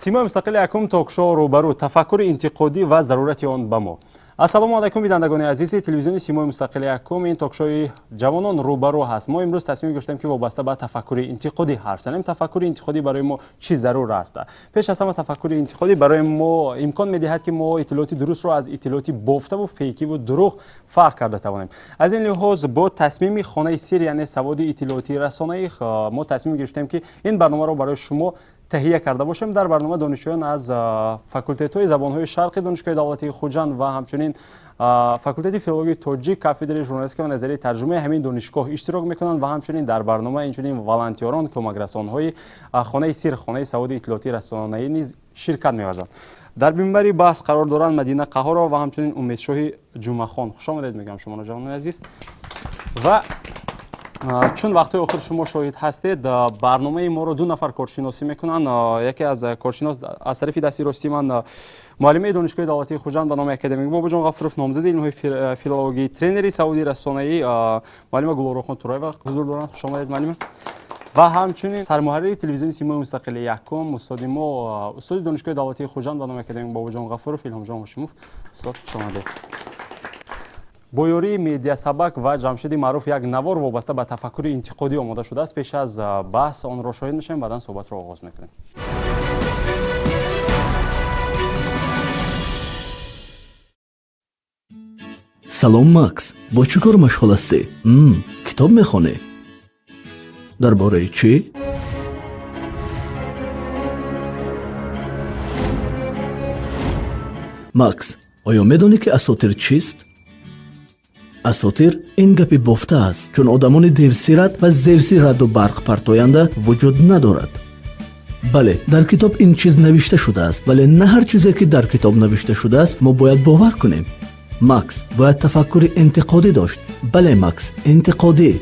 سیمای مستقل یکم تاکشو روبرو تفکر انتقادی و ضرورت آن به ما. السلام علیکم بینندگان عزیز تلویزیون سیمای مستقل یکم، این تاکشوی جوانان روبرو هست. ما امروز تصمیم گرفتیم که وابسته به تفکر انتقادی حرف زنیم. تفکر انتقادی برای ما چی ضرور است؟ پیش از همه تفکر انتقادی برای ما امکان می‌دهد که ما اطلاعات درست را از اطلاعات بافته و فیکی و دروغ فرق کرده توانیم. از این لحاظ با تصمیم خانه سیر یعنی سواد اطلاعاتی رسانه‌ای ما تصمیم گرفتیم که این برنامه را برای شما تهیه کرده باشیم. در برنامه دانشجویان از فاکولته زبان‌های شرقی دانشگاه دولتی خوجند و همچنین فاکولته فیلولوژی تاجیک کافدره ژورنالیستیک و نظری ترجمه همین دانشگاه اشتراک میکنند و همچنین در برنامه اینچنین والنتیران کمک رسان‌های خانه سیر خانه سواد اطلاعاتی رسانه‌ای نیز شرکت می‌ورزند. در منبر بحث قرار دارند مدینه قهارا و همچنین امیدشاه جمعه‌خان. خوش آمدید میگم شما جوانان عزیز. و چون وقتی آخر شما شاهد هستید برنامه ما رو دو نفر کارشناسی میکنن. یکی از کارشناس از طرف دستی راستی من معلم دانشگاه دولتی خوجند به نام اکادمیک بابا جان غفورов نامزد علم فیلولوژی ترینری سعودی رسانه‌ای معلم گلروخان تورایوا حضور دارند. خوش آمدید معلم. و همچنین سرمحرر تلویزیون سیمای مستقل یکم استاد ما استاد دانشگاه دولتی خوجند به نام اکادمیک بابا جان غفورov الهام جان هاشموف. استاد خوش آمدید. با یاری میدیا سبک و جمشید معروف یک نوار وابسته به تفکر انتقادی آماده شده است. پیش از بحث آن را شاهد میشیم، بعدا صحبت را آغاز میکنیم. سلام مکس، با چی کار مشغول هستی؟ کتاب میخوانی؟ درباره چی؟ مکس، آیا میدانی که اساطیر چیست؟ اساطیر این گپی بافته است چون آدمان دیرسیرت و زیرسیرت و برق پرتاینده وجود ندارد. بله، در کتاب این چیز نوشته شده است، ولی نه هر چیزی که در کتاب نوشته شده است ما باید باور کنیم. مکس باید تفکر انتقادی داشت. بله مکس، انتقادی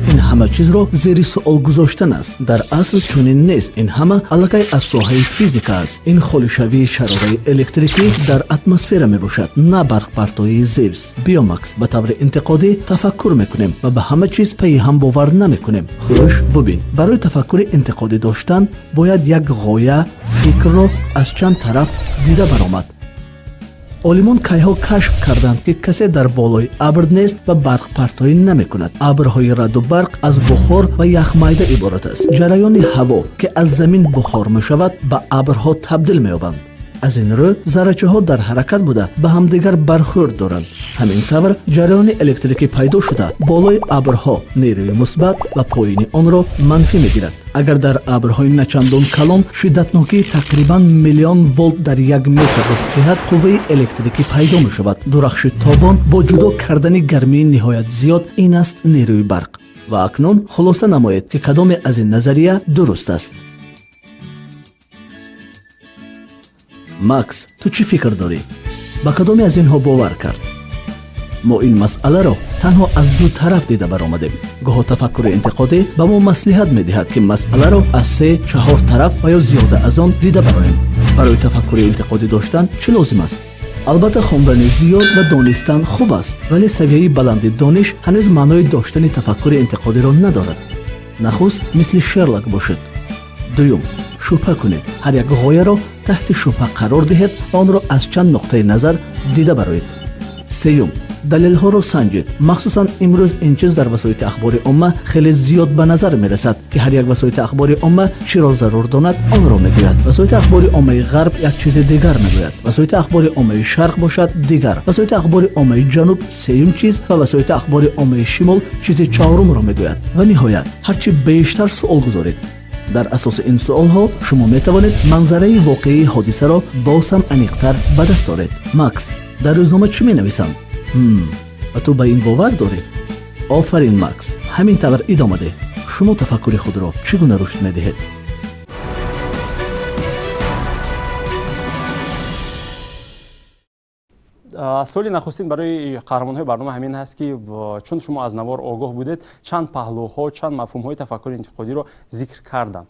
این همه چیز را زیر سوال گذاشتن است. در اصل چنین نیست. این همه علاقه از ساحه فیزیک است. این خالیشوی شراره الکتریکی در اتمسفر می باشد، نه برق پرتوی زیوس. بیا مکس، به طور انتقادی تفکر میکنیم و به همه چیز پی هم باور نمیکنیم. خوش ببین، برای تفکر انتقادی داشتن باید یک غایه فکر را از چند طرف دیده برآمد. عالمان کیها کشف کردند که کسی در بالای ابر نیست و برق پرتایی نمی کند. ابرهای رعد و برق از بخار و یخمیده عبارت است. جریان هوا که از زمین بخار می شود به ابرها تبدیل می یابند. از این رو ذره‌چه ها در حرکت بوده به همدیگر برخورد دارند. همین طور جریان الکتریکی پیدا شده بالای ابرها نیروی مثبت و پایین آن را منفی میگیرد. اگر در ابرهای نچندان کلان شدتناکی تقریبا میلیون ولت در یک متر رخ دهد، قوه الکتریکی پیدا می شود. درخش تابان با جدا کردن گرمی نهایت زیاد، این است نیروی برق. و اکنون خلاصه نمایید که کدام از این نظریه درست است. مکس، تو چی فکر داری؟ با کدامی از اینها باور کرد؟ ما این مسئله را تنها از دو طرف دیده برآمدیم. گاه تفکر انتقادی به ما مصلحت می‌دهد که مسئله را از 3-4 طرف و یا زیاده از آن دیده برآییم. برای تفکر انتقادی داشتن چه لازم است؟ البته خواندن زیاد و دانستن خوب است، ولی سویه بلند دانش هنوز معنای داشتن تفکر انتقادی را ندارد. نخست مثل شرلک باشد. دوم، شبهه کنید. هر یک غایه را تحت شبهه قرار دهید و آن را از چند نقطه نظر دیده برآیید. سوم، دلیل ها را سنجید. مخصوصا امروز این چیز در وسایل اخبار عامه خیلی زیاد به نظر می رسد که هر یک وسایل اخبار عامه چی را ضرور داند آن را میگوید. وسایل اخبار عامه غرب یک چیز دیگر میگوید. وسایل اخبار عامه شرق باشد دیگر. وسایل اخبار عامه جنوب سوم چیز و وسایل اخبار عامه شمال چیز چهارم را میگوید. و نهایت هرچی بیشتر سوال گذارید، در اساس این سوال ها شما می توانید منظره واقعی حادثه را باز هم عمیق‌تر به دست آورید. مکس، در روزنامه چی می نویسند؟ و تو به این باور داری؟ آفرین مکس، همین طور ادامه ده. شما تفکر خود را چگونه رشد می دهید؟ سوالی نخستین برای قهرمان‌های برنامه همین هست که چون شما از نوار آگاه بودید چند پهلوها چند مفهوم‌های تفکر انتقادی رو ذکر کردن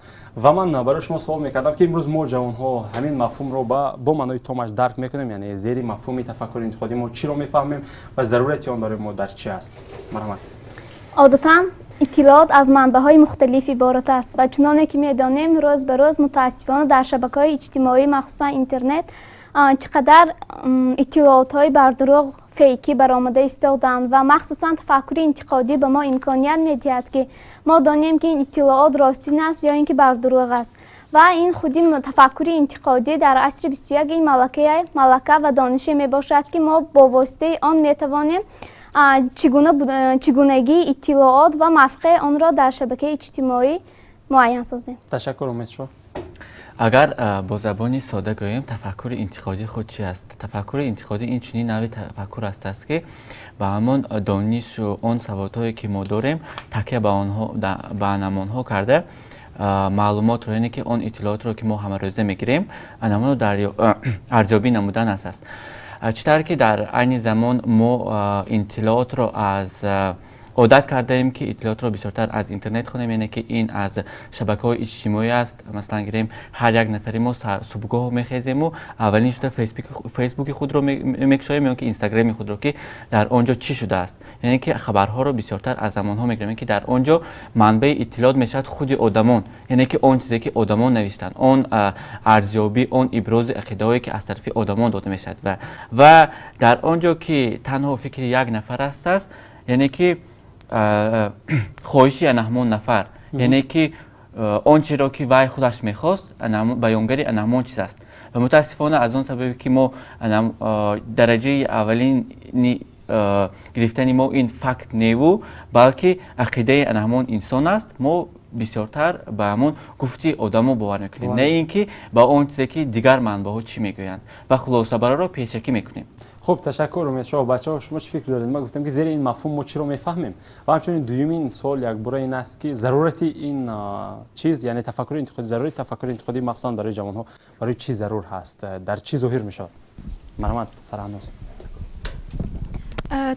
و من برای شما سوال می‌کردم که امروز ما جوان‌ها همین مفهوم رو با معنای تامش درک می‌کنیم، یعنی زیر مفهوم تفکر انتقادی ما چی رو می‌فهمیم و ضرورت آن برای ما در چی است؟ مرحبا. عادتاً اطلاعات از منبع‌های مختلف عبارت است و چنانه که می‌دانیم روز به روز متاسفانه در شبکه‌های اجتماعی مخصوصا اینترنت چقدر اطلاعات‌های بر دروغ فیکی برآمده ایستادند و مخصوصا تفکر انتقادی به ما امکانیت می‌دهد که ما دانیم که این اطلاعات راستین است یا اینکه بر دروغ است و این خودی تفکر انتقادی در عصر 21 ملکه و دانشی میباشد که ما با واسطه آن میتوانیم چگونگی اطلاعات و موقع آن را در شبکه اجتماعی معین سازیم. تشکر امید شما. اگر با زبانی ساده گوییم تفکر انتقادی خود چی است؟ تفکر انتقادی این چنین نوع تفکر است که با همون دانش و آن سوادهایی که ما داریم تکیه به آنها کرده معلومات رو، یعنی که آن اطلاعات رو که ما همه روزه میگیریم آنها در ارزیابی نمودن است. چطور که در عین زمان ما اطلاعات رو از عادت کرده ایم که اطلاعات رو بسیارتر از اینترنت خونیم، یعنی که این از شبکه‌های اجتماعی است. مثلا گیریم هر یک نفری ما صبحگاه میخیزیم و اولین شده فیسبوک خود رو میکشاییم یا که اینستاگرام خود رو که در آنجا چی شده است، یعنی که خبرها رو بسیارتر از زمانها میگیریم که در آنجا منبع اطلاعات میشد خود آدمان، یعنی که اون چیزی که آدمان نوشتن، اون ارزیابی، اون ابراز عقیده‌ای که از طرف آدمان داده میشد و در آنجا که تنها فکر یک نفر است، یعنی که خواهشی همون نفر، یعنی که آن چیزی را که وای خودش میخواست بیانگری همون چیز است و متاسفانه از اون سببی که ما درجه اولین گرفتن ما این فکت نیو بلکه عقیده همون انسان است، ما بسیارتر به همون گفتی آدمو باور میکنیم، نه اینکه با اون چیزی که دیگر منبع‌ها چی میگویند و خلاصه برای را پیشکی میکنیم. خب تشکر امید شما. بچه‌ها شما چه فکر دارید؟ ما گفتم که زیر این مفهوم ما چی رو میفهمیم و همچنین دومین سوال یک برای این است که ضرورت این چیز یعنی تفکر انتقادی، ضرورت تفکر انتقادی مخصوصا برای جوان‌ها برای چی ضرور هست، در چی ظاهر میشه؟ مرحمت فرهناز.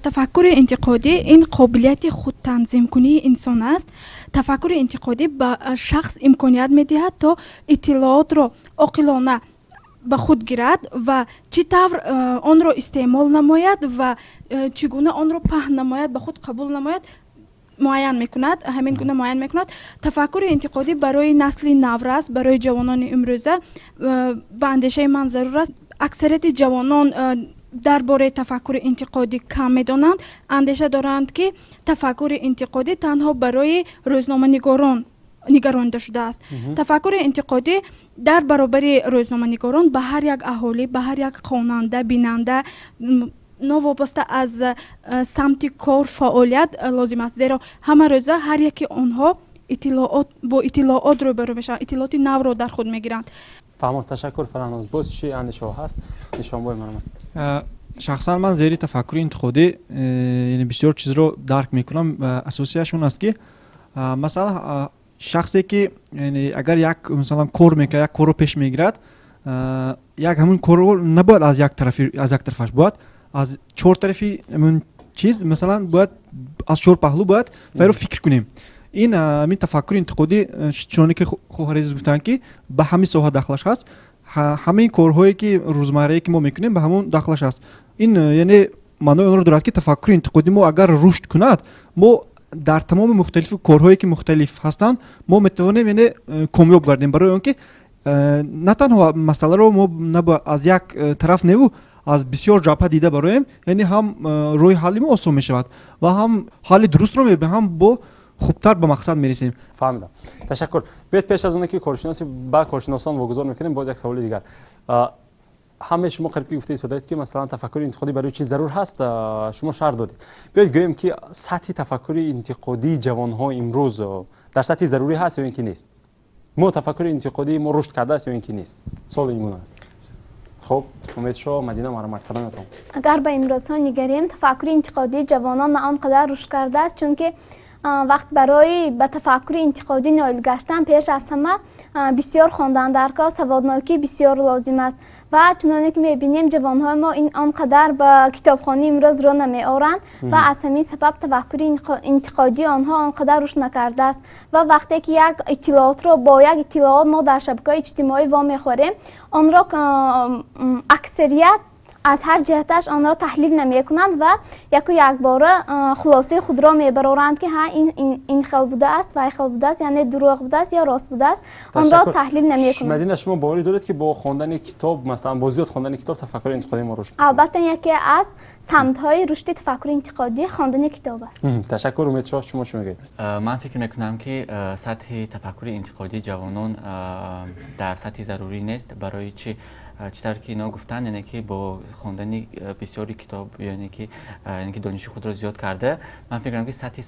تفکر انتقادی این قابلیت خود تنظیم کنی انسان است. تفکر انتقادی به شخص امکانیت میدهد تا اطلاعات را عاقلانه به خود گیرد و چطور آن را استعمال نماید و چگونه آن را پهن نماید، به خود قبول نماید معین میکند، همین گونه معین میکند. تفکر انتقادی برای نسل نوروز، برای جوانان امروزه به اندیشه من ضرور است. اکثریت جوانان درباره تفکر انتقادی کم میدانند، اندیشه دارند که تفکر انتقادی تنها برای روزنامه نگارانده شده است. تفکر انتقادی در برابر روزنامه نگاران به هر یک اهالی، به هر یک خواننده، بیننده نوابسته از سمت کار فعالیت لازم است، زیرا همه روزه هر یکی آنها با اطلاعات روبرو میشن، اطلاعات نو رو در خود میگیرند. فهمت. تشکر فرهناز. باز چی اندیشه هست؟ نشان باید من شخصا من زیر تفکر انتقادی یعنی بسیار چیز رو درک میکنم و اساسیشون است که مثلا شخصی که یعنی اگر یک مثلا کار میکنه، یک کار رو پیش میگیرد، یک همون کار رو نباید از یک طرفش باید از چهار طرفی همون چیز مثلا باید از چهار پهلو باید و رو فکر کنیم. این همین تفکر انتقادی چونی که خوهریز گفتن که به همین ساحه داخلش هست، همین کارهایی که روزمره که ما میکنیم به همون داخلش هست. این یعنی معنی اون رو دارد که تفکر انتقادی ما اگر رشد کند، ما در تمام مختلف کارهایی که مختلف هستند ما میتوانیم یعنی کامیاب گردیم، برای اون که نه تنها مسئله رو ما نباید از یک طرف نیو از بسیار جبهه دیده برایم، یعنی هم روی حل ما آسان میشود و هم حل درست رو میبینیم، هم با خوبتر به مقصد میرسیم. فهمیدم. تشکر. بیت پیش از اون که کارشناسی با کارشناسان واگذار میکنیم، باز یک سوال دیگر. همه شما قریبی گفته ایستادید که مثلا تفکر انتقادی برای چی ضرور هست، شما شرح دادید. بیاید گوییم که سطح تفکر انتقادی جوان‌ها امروز در سطح ضروری هست یا اینکه نیست؟ ما تفکر انتقادی ما رشد کرده است یا اینکه نیست؟ سوال این گونه است. خب امید شما مدینه مرحمت کردنتون. اگر به امروز ها نگریم تفکر انتقادی جوانان نه آنقدر رشد کرده است، چون که وقت برای به تفکر انتقادی نائل گشتن پیش از همه بسیار خواندن در کار، سوادناکی بسیار لازم است و چنانه که میبینیم جوانهای ما این آنقدر به کتابخوانی امروز رو نمیآورند و از همین سبب تفکر انتقادی آنها آنقدر رشد نکرده است و وقتی که یک اطلاعات رو با یک اطلاعات ما در شبکه‌های اجتماعی وا میخوریم، آن را اکثریت аз ҳар ҷиҳаташ онро таҳлил намекунанд ва яку якбора хулосаи худро мебароранд ки ҳа ин хел будааст ва ин хел будааст, яъне дурӯғ будааст ё рост будааст, онро таҳлил намекунанд. Мадина, шумо боварӣ доред ки бо хондани китоб, масалан бо зиёд хондани китоб тафаккури интиқодӣ мо рушд мекунад? албатта яке аз самтҳои рушди тафаккури интиқодӣ хондани китоб аст. Ташаккур. Умед Шоҳ, шумо чӣ мегӯед? ман фикр мекунам ки сатҳи тафаккури интиқодии ҷавонон дар сатҳи зарурӣ нест. Барои чӣ читар ки ино гуфтанд, яъне ки бо хондани бисёри китоб, яъне ки дониши худро зиёд карда, ман фикр мекунам ки сатҳи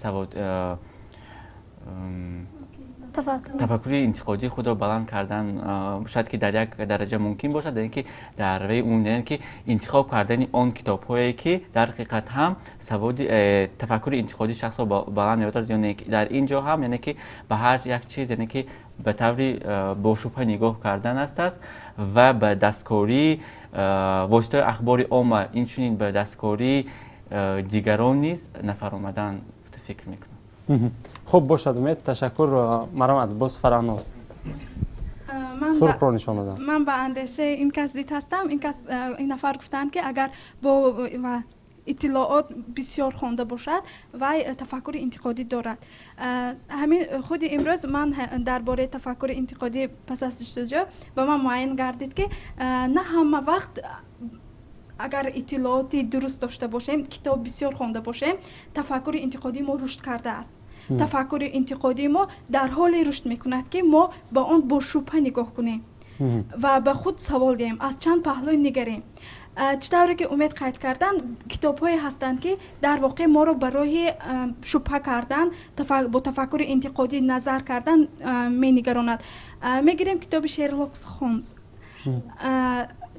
тафаккури интиқодии худро баланд кардан шояд ки дар як дараҷа мумкин бошад, яъне ки дар раваи умум, яъне ки интихоб кардани он китобҳое ки дар ҳақиқат ҳам саводи тафаккури интиқодии шахсро баланд мебарад, яъне ки дар ин ҷо ҳам, яъне ки ба ҳар як чиз, яъне ки ба таври бошубҳа нигоҳ кардан аст ва ба дасткории воситаҳои ахбори омма, инчунин ба дасткории дигарон низ нафар омадан фикр мекунам. хуб бошад. Умед, ташаккур. Марамат, боз Фараҳноз сурхро нишон базан. ман ба андешаи ин кас зид ҳастам. ин нафар гуфтанд ки агар бо иттилоот бисёр хонда бошад вай тафаккури интиқодӣ дорад. ҳамин худи имрӯз ман дар бораи тафаккури интиқодӣ пас аз ҷустуҷӯ ба ман муайян гардид ки на ҳама вақт агар иттилооти дуруст дошта бошем, китоб бисёр хонда бошем, тафаккури интиқодии мо рушд кардааст. тафаккури интиқодии мо дар ҳоле рушд мекунад ки мо ба он бо шубҳа нигоҳ кунем ва ба худ савол диҳем, аз чанд паҳлӯ нигарем. чӣ тавре ки умед қайд кардан, китобҳое ҳастанд ки дар воқеъ моро ба роҳи шубҳа кардан, бо тафаккури интиқодӣ назар кардан менигаронад. мегирем китоби Шерлок Холмс.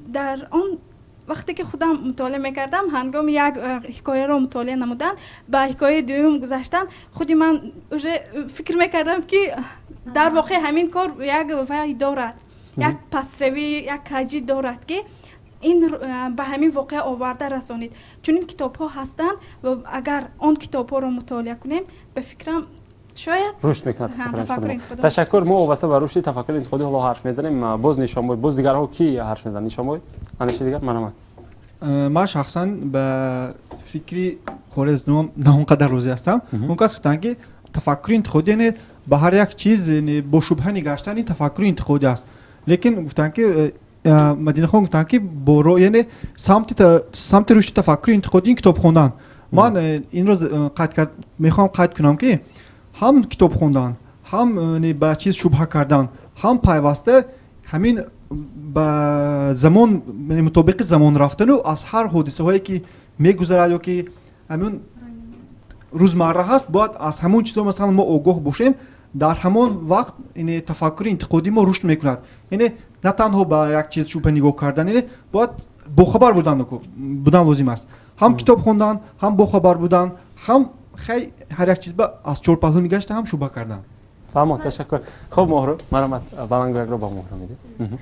дар он вақте ки худам мутолиа мекардам, ҳангоми як ҳикояро мутолиа намудан, ба ҳикояи дуюм гузаштан, худи ман уже фикр мекардам ки дар воқеъ ҳамин кор як вай дорад, як пасравӣ, як каҷӣ дорад ки ин ба ҳамин воқеъ оварда расонид. Чунин китобҳо ҳастанд ва агар он китобҳоро мутолиа кунем, ба фикрам шояд рушд мекунад тафаккури интиқодӣ. Ташаккур. мо вобаста ба рушди тафаккури интиқодӣ ҳоло ҳарф мезанем. боз Нишонбой, боз дигарҳо ки ҳарф мезананд? Нишонбой, андеши дигар? Марамат. ман шахсан ба фикри хорезмиён на он қадар розӣ ҳастам. он кас гуфтанд ки тафаккури интиқодӣ яъне ба ҳар як чиз бо шубҳа нигаштани тафаккури интиқодӣ аст. лекин гуфтанд ки Мадинахон гуфтанд ки яъне самти рушди тафаккури интиқодӣ ин китоб хондан. ман инро мехоҳам қайд кунам ки ҳам китоб хондан, ҳам ба чиз шубҳа кардан, ҳам пайваста ҳамин ба замон, мутобиқи замон рафтану аз ҳар ҳодисаҳое ки мегузарад ё ки ҳамин рӯзмарра ҳаст, бояд аз ҳамон чизо масалан мо огоҳ бошем. дар ҳамон вақт тафаккури интиқодӣ мо рушд мекунад. яъне на танҳо ба як чиз шубҳа нигоҳ кардан, бояд бохабар будан лозим аст. ҳам китоб хондан, ҳам бохабар будан, ҳам ҳар як чиз аз чор паҳлӯ нигашта, ҳам шубҳа кардан. фаҳмо, ташаккур. хуб Моҳру, Марамат, балангӯякро ба Моҳру медем.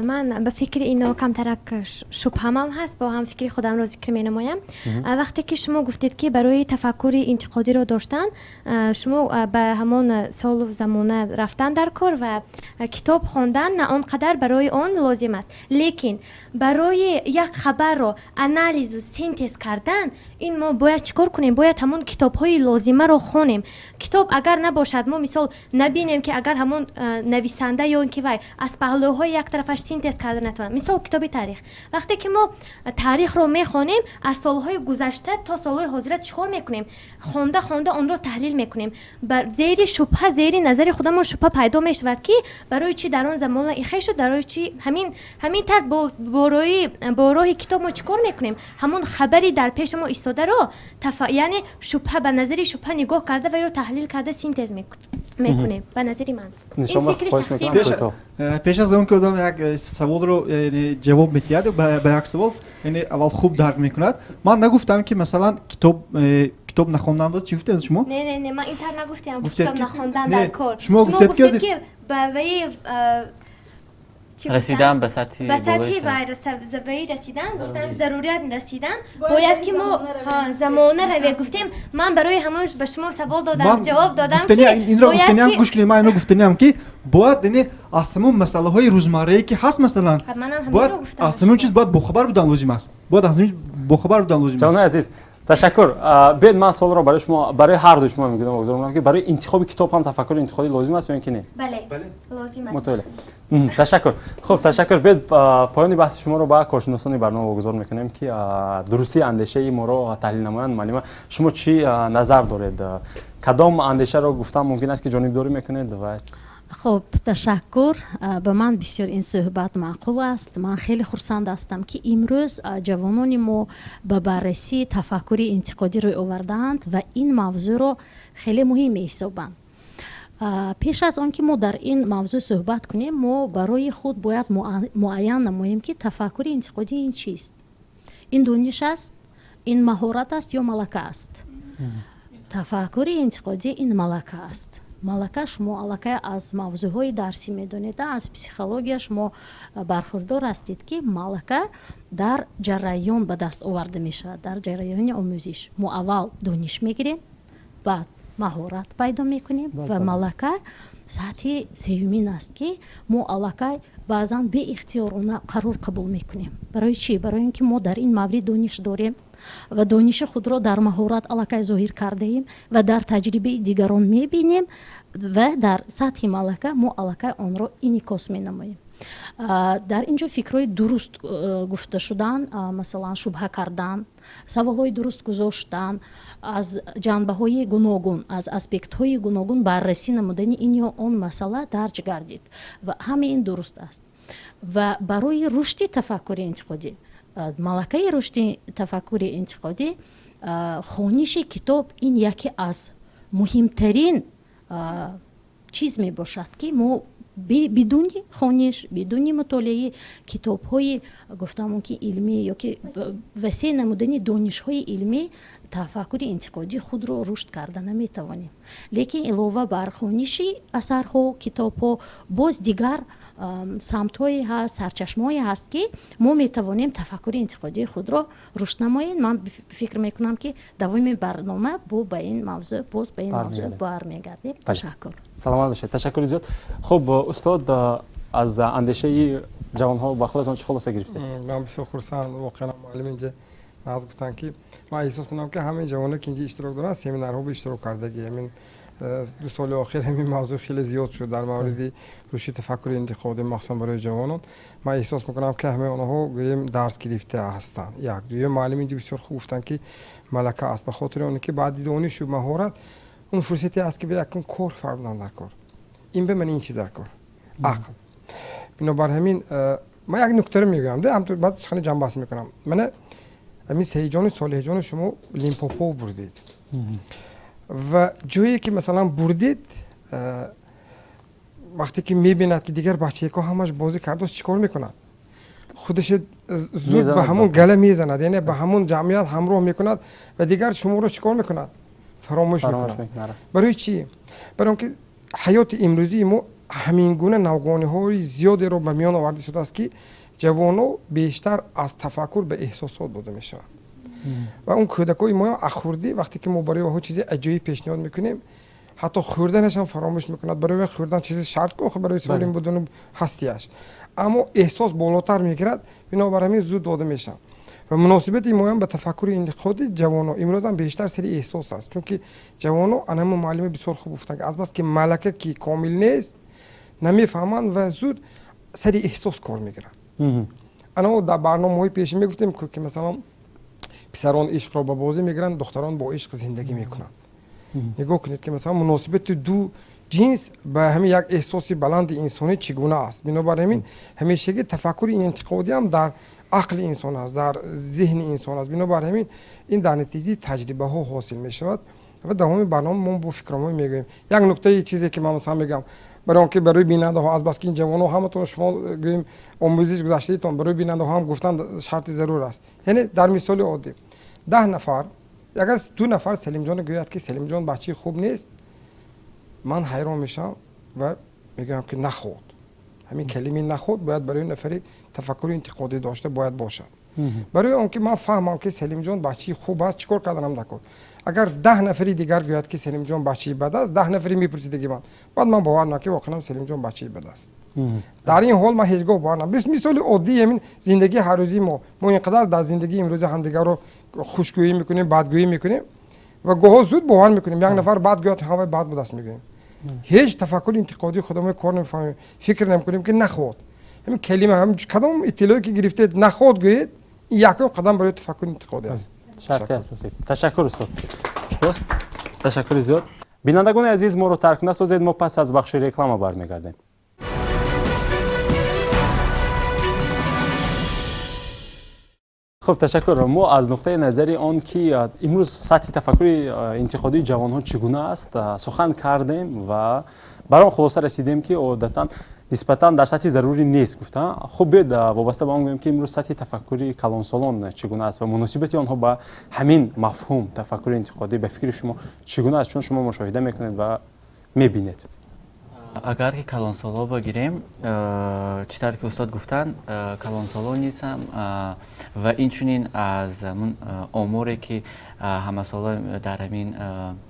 ман ба фикри ино камтарак шубҳамам ҳаст, бо ҳам фикри худамро зикр менамоям. вақте ки шумо гуфтед ки барои тафаккури интиқодиро доштан, шумо ба ҳамон солу замона рафтан дар кор ва китоб хондан на он қадар барои он лозим аст. лекин барои як хабарро анализу синтез кардан, ин мо бояд чӣ кор кунем? Бояд ҳамон китобҳои лозимаро хонем. китоб агар набошад, мо мисол набинем ки агар ҳамон нависанда ё ин ки вай аз паҳлӯҳои як тарафаш синтез карда натавонад. мисол китоби таърих. вақте ки мо таърихро мехонем, аз солҳои гузашта то солҳои ҳозира чӣ кор мекунем? хонда онро таҳлил мекунем. зери шубҳа, зери назари худамон шубҳа пайдо мешавад ки барои чӣ дар он замона ихе шуд, барои чӣ ҳамин тард бо роҳи китоб мо чӣ кор мекунем? ҳамон хабари дар пеши мо истодаро, яъне шубҳа ба назари шубҳа нигоҳ карда ва ёро таҳлил карда синтез мекунем. ба назари ман ин фикри шахсии пеш аз он ки одам як саволро ҷавоб медиҳад, ба як савол аввал хуб дарк мекунад. ман нагуфтам ки масалан китоб нахондан боз чӣ гуфтед шумо? Не, ман ин тар нагуфтам. Китоб нахондан дар кор. шумо гуфтед ки ба ваи چی رسیدن به سطح به سطح بالای وای زبایی رسیدن گفتن ضروریات رسیدن باید که ما زمانه رو گفتیم من برای همونش به شما سوال دادم جواب دادم گفتنی که این را باید گفتنی هم که- گوش کنید من اینو گفتنی هم که باید یعنی از تمام مسئله های روزمره که هست مثلا خب منم همین باید رو گفتم از تمام چیز باید بخبر بودن لازم است باید از همین بخبر بودن لازم جوانای است عزیز تشکر. بیاید من سوال رو برای شما برای هر دو شما میگم واگذار میکنم که برای انتخاب کتاب هم تفکر انتقادی لازم است یا اینکه نه؟ بله لازم است مطالعه. تشکر. خب تشکر. بیاید پایان بحث شما رو با کارشناسان برنامه واگذار میکنیم که درستی اندیشه ما رو تحلیل نمایند. معلم شما چی نظر دارید؟ کدام اندیشه رو گفتم ممکن است که جانبداری میکنید و خب تشکر. به من بسیار این صحبت معقول است. من خیلی خرسند هستم که امروز جوانان ما به بررسی تفکری انتقادی روی آوردند و این موضوع رو خیلی مهم می‌حسابند. پیش از آن که ما در این موضوع صحبت کنیم ما برای خود باید معین نماییم که تفکر انتقادی این چیست. این دانش است، این مهارت است یا ملکه است. تفکر انتقادی این ملکه است. ملکه شما علاقه از موضوعهای درسی میدونید، از پسیخولوژی شما برخوردار هستید که ملکه در جریان به دست آورده میشه. در جریان آموزش ما اول دانش میگیریم بعد مهارت پیدا میکنیم و ملکه سطح سومین است که ما علاقه بعضا به اختیارانه قرار قبول میکنیم. برای چی؟ برای اینکه ما در این مورد دانش داریم و دانش خود را در مهارت علاقه ظاهر کرده ایم و در تجربه دیگران میبینیم و در سطح ملکه ما علاقه آن را انعکاس مینماییم. در اینجا فکرهای درست گفته شدن، مثلا شبهه کردن، سوالهای درست گذاشتن، از جنبه های گوناگون، از اسپکت های گوناگون بررسی نمودن این یا آن مسئله درج گردید و همه این درست است. و برای رشد تفکر انتقادی، ملکه رشد تفکر انتقادی، خوانش کتاب این یکی از مهمترین چیز می باشد که ما بدون خوانش، بدون مطالعه کتاب های گفتم که علمی یا که وسیع نمودن دانش های علمی تفکر انتقادی خود را رشد کرده نمی توانیم. لیکن علاوه بر خوانش اثرها کتاب ها باز دیگر سمت‌هایی هست، سرچشمه‌هایی هست که ما می‌توانیم تفکر انتقادی خود را رشد نماییم. من فکر می‌کنم که دوام برنامه به این موضوع برمیگردیم. تشکر. سلامت باشید. تشکر زیاد. خب استاد از اندیشه جوان‌ها با خودتون چه خلاصه گرفتید؟ من بسیار خرسند واقعا معلم اینجا ناز گفتن که من احساس می‌کنم که همه جوان‌ها که اینجا اشتراک دارن سمینارها به اشتراک کردگی. همین 2 سال اخیر همین موضوع خیلی زیاد شد در مورد رشد تفکر انتقادی مخصوصا برای جوانان. من احساس میکنم که همه آنها گویم درس گرفته هستند. یک دوی معلم اینجا بسیار خوب گفتن که ملکه است، به خاطر اون که بعد دانش و مهارت اون فرصتی است که به یک کار فرمودن در کار این به من این چیز در کار عقل. بنابر همین من یک نکته میگم ده همطور بعد خیلی جنب بحث میکنم. من همین هیجان سال هیجان شما لیمپوپو بردید و جایی که مثلا بردید وقتی که میبیند که دیگر بچه که همش بازی کرده چیکار میکند؟ خودش زود به همون گله میزند، یعنی به همون جمعیت همراه میکند و دیگر شما رو چیکار میکند؟ فراموش میکند. برای چی؟ برای اینکه حیات امروزی ما همین گونه نوگانی های زیادی رو به میان آورده شده است که جوانو بیشتر از تفکر به احساسات داده میشن و اون کودکای ما اخوردی وقتی که ما برای اونها چیز عجیبی پیشنهاد میکنیم حتی خوردنش هم فراموش میکند. برای خوردن چیز شرط که برای سالم بودن هستیش، اما احساس بالاتر میگیرد، بنابر همین زود داده میشن و مناسبت این ما هم به تفکر این خود جوانو امروز هم بیشتر سری احساس است، چون که جوانو انم معلم بسیار خوب گفتن که از بس که ملکه کی کامل نیست نمیفهمند و زود سری احساس کار میگیرن. انا در برنامه‌های پیش میگفتیم که مثلا پسران عشق را با بازی میگیرن، دختران با عشق زندگی میکنن. نگاه کنید که مثلا مناسبت دو جنس به همین یک احساسی بلند انسانی چگونه است. بنابراین همین همیشگی تفکر این انتقادی هم در عقل انسان است، در ذهن انسان است. بنابراین همین این در نتیجه تجربه ها حاصل می شود و دوام برنامه ما با فکرامون میگیم. یک نکته چیزی که من مثلا میگم برای اینکه برای بیننده ها از بس که این جوانو همتون شما گویم آموزش گذاشتیتون برای بیننده ها هم گفتن شرط ضرور است. یعنی در مثال عادی 10 نفر اگر 2 نفر سلیم جان گوید که سلیم جان بچه خوب نیست، من حیران میشم و میگم که نخود همین کلمه نخود باید برای نفری تفکر انتقادی داشته باید باشد. برای اون که من فهمم که سلیم جان بچه خوب است چیکار کردنم نکرد. اگر 10 نفری دیگر گوید که سلیم جان بچه بد است 10 نفری میپرسید دیگه من بعد من باور نکنم واقعا سلیم جان بچه بد است. در این حال من هیچگاه باور نمیکنم. مثال عادی همین زندگی هر روزی ما اینقدر در زندگی امروز همدیگر رو خوشگویی میکنیم بدگویی میکنیم و گاه زود باور میکنیم یک نفر بعد گوید همه بعد بود است میگیم. هیچ تفکر انتقادی خودمون کار نمیفهمیم فکر نمیکنیم که نخود همین کلمه هم کدام اطلاعی که گرفتید نخود گویید یکم قدم برای تفکر انتقادی است. شرط اساسی. تشکر استاد. سپاس. تشکر زیاد. بینندگان عزیز ما رو ترک نسازید ما پس از بخش رکلام برمیگردیم. خب تشکر. ما از نقطه نظری آن که امروز سطح تفکر انتقادی جوانان چگونه است سخن کردیم و برای خلاصه رسیدیم که عادتاً نسبتاً در سطح ضروری نیست گفتن. خب بیاید وابسته به آن گوییم که امروز سطح تفکری کلانسالان چگونه است و مناسبت آنها با همین مفهوم تفکر انتقادی به فکر شما چگونه است چون شما مشاهده میکنید و میبینید. اگر که کلانسالو بگیریم چیزی که استاد گفتن کلانسالو نیستم و اینچنین از همون اموری که همه سالا در همین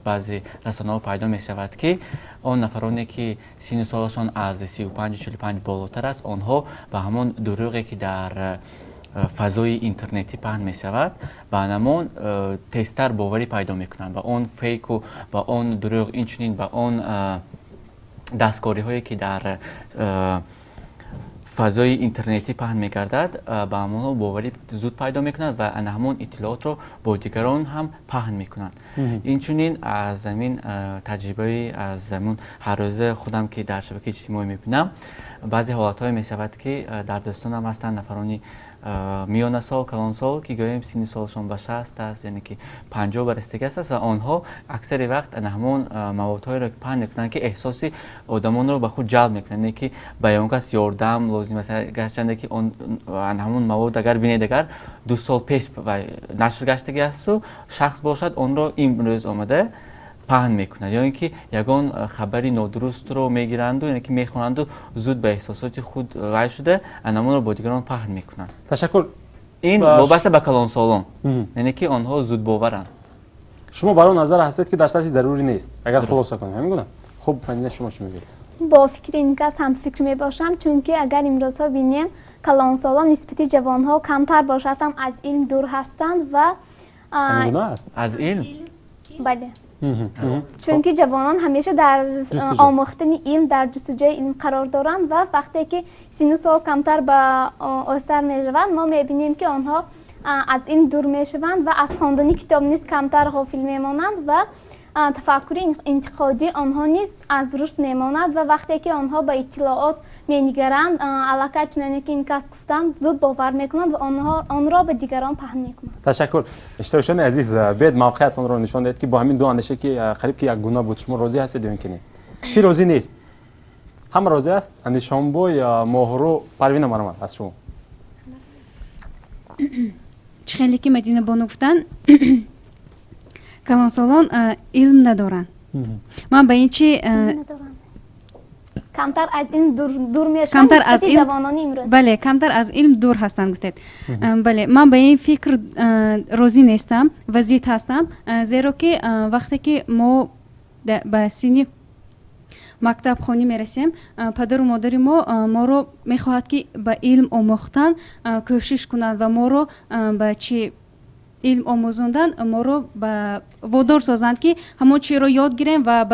بعضی رسانه‌ها پیدا می شود که آن نفرانی که سن سالشان از 35-45 بالاتر است آنها به همون دروغی که در فضای اینترنتی پهن می شود و همون تستر باوری پیدا می کنند و آن فیک و با آن دروغ اینچنین با آن دستکاری هایی که در فضای اینترنتی پهن می‌گردد با همون باوری زود پیدا می‌کنند و همون اطلاعات رو با دیگران هم پهن می‌کنند. اینچنین از زمین تجربه از زمین هر روز خودم که در شبکه اجتماعی می‌بینم بعضی حالت‌های می‌شود که در دستانم هستند نفرانی میان سال کلان سال که گوییم سن سالشان به 60 است یعنی که 50 برستگی است و آنها اکثر وقت همون موادهایی را پهن می‌کنند که احساس آدمان رو به خود جلب می‌کنند که بیان کس یاردم لازم است گرچند که اون همون مواد اگر بینید اگر 2 سال پیش نشر گشتگی است و شخص باشد اون رو امروز آمده پهن میکنند یا اینکه یگان خبری نادرست رو میگیرند و یعنی که میخونند و زود به احساسات خود وای شده انمون رو با دیگران پهن میکنند. تشکر. این وابسته به کلان سالان یعنی که آنها زود باورند. شما برای نظر هستید که در سطح ضروری نیست اگر خلاصه کنیم همین گونه. خب من شما چی میگید؟ با فکر این کس هم فکر می باشم چون که اگر امروز ها بینیم کلان سالان نسبت جوان ها کمتر باشد هم از علم دور هستند و همین گونه است. از علم؟ بله. چون که جوانان همیشه در آموختن علم در جستجوی علم قرار دارند و وقتی که سن و سال کمتر به استر می روند ما می بینیم که آنها از علم دور می شوند و از خواندن کتاب نیز کمتر غافل می مانند و تفکر انتقادی آنها نیز از رشد می ماند و وقتی که آنها به اطلاعات می نگرند علاقه چنانه که این کس گفتند زود باور می کنند و آن را به دیگران پهن می کنند. تشکر. اشتراکچیان عزیز بیاید موقعیتتان رو نشان دهید که با همین دو اندیشه که قریب که یک گونه بود شما راضی هستید یا اینکه نه؟ کی راضی نیست؟ هم راضی است؟ اندیشانبو یا ماهرو پروین مرمت از شما؟ خیلی که مدینه بانو گفتن کلانسالان علم ندارن. من به این چی کمتر از این دور میشن نسبت جوانان امروز. بله کمتر از علم دور هستن گفتید. بله من به این فکر راضی نیستم و ضد هستم زیرا که وقتی که ما به سن مکتب خانی میرسیم پدر و مادر ما رو میخواهد که به علم آموختن کوشش کنند و ما رو به چی علم آموزوندن ما رو به وادار سازند که همون چی رو یاد گیریم و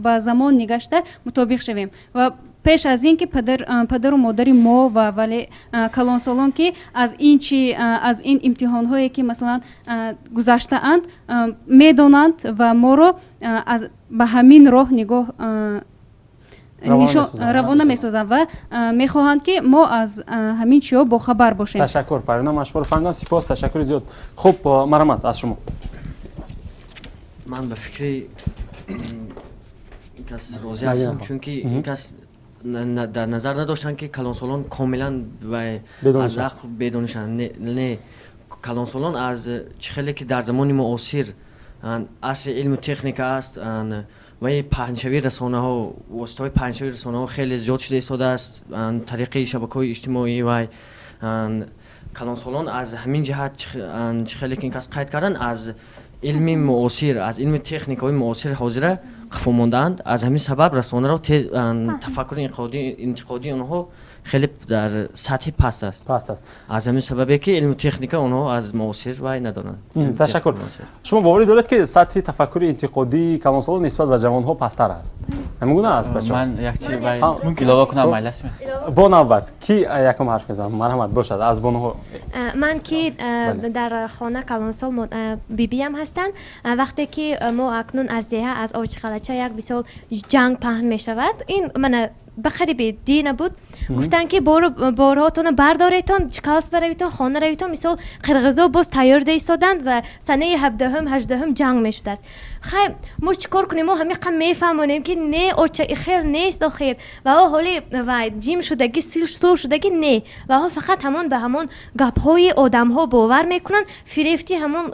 به زمان نگشته مطابق شویم و پیش از این که پدر و مادر ما و ولی کلان سالان که از این امتحان هایی که مثلا گذشته اند میدانند و ما رو به همین راه نگاه روانه میسازند و میخواهند که ما از همین چیزها با خبر باشیم. تشکر پروین مشمور فهمیدم سپاس تشکر زیاد. خب مرحمت از شما. من به فکر این کس راضی هستم چون که این کس در نظر نداشتن که کلانسالان کاملا و از رخ بدونشن نه کلانسالان از خیلی که در زمان معاصر عصر علم و تکنیک است ولی پنجشوی رسانه ها واسطه پنجشوی رسانه ها خیلی زیاد شده ایستاده است طریق شبکه‌های اجتماعی و کلانسالان از همین جهت خیلی که این کس قید کردن از علم معاصر از علم تکنیک‌های معاصر حاضر قفا ماندند از همین سبب رسانه را تفکر انتقادی آنها خیلی در سطح پست است از همین سببی که علم تکنیک آنها از معاصر وای ندارند. تشکر. شما باوری دارید که سطح تفکر انتقادی کلانسالان نسبت به جوانها پست‌تر است؟ همین گونه است بچه‌ها؟ من یک چیز ممکن اضافه کنم مایل است. با نوبت کی یکم حرف میزنم مرحمت باشد از بانو. من که در خانه کلانسال بیبیم هستند وقتی که ما اکنون از دیه از آوچ خلچه یک بسیار جنگ پهن می شود این من بخریب دی نبود گفتن که بارهاتون برداریتون کلاس برویتون خانه رویتون مثال قرغزا باز تیار ایستادند و سنه 17 18 جنگ می شده است. خیلی ما چیکار کنیم ما همین قم میفهمونیم که نه اوچه خیر نیست آخر و حالی و جیم شدگی سیل شدگی نه و فقط همون به همون گپ های آدم ها باور میکنن فریفتی همون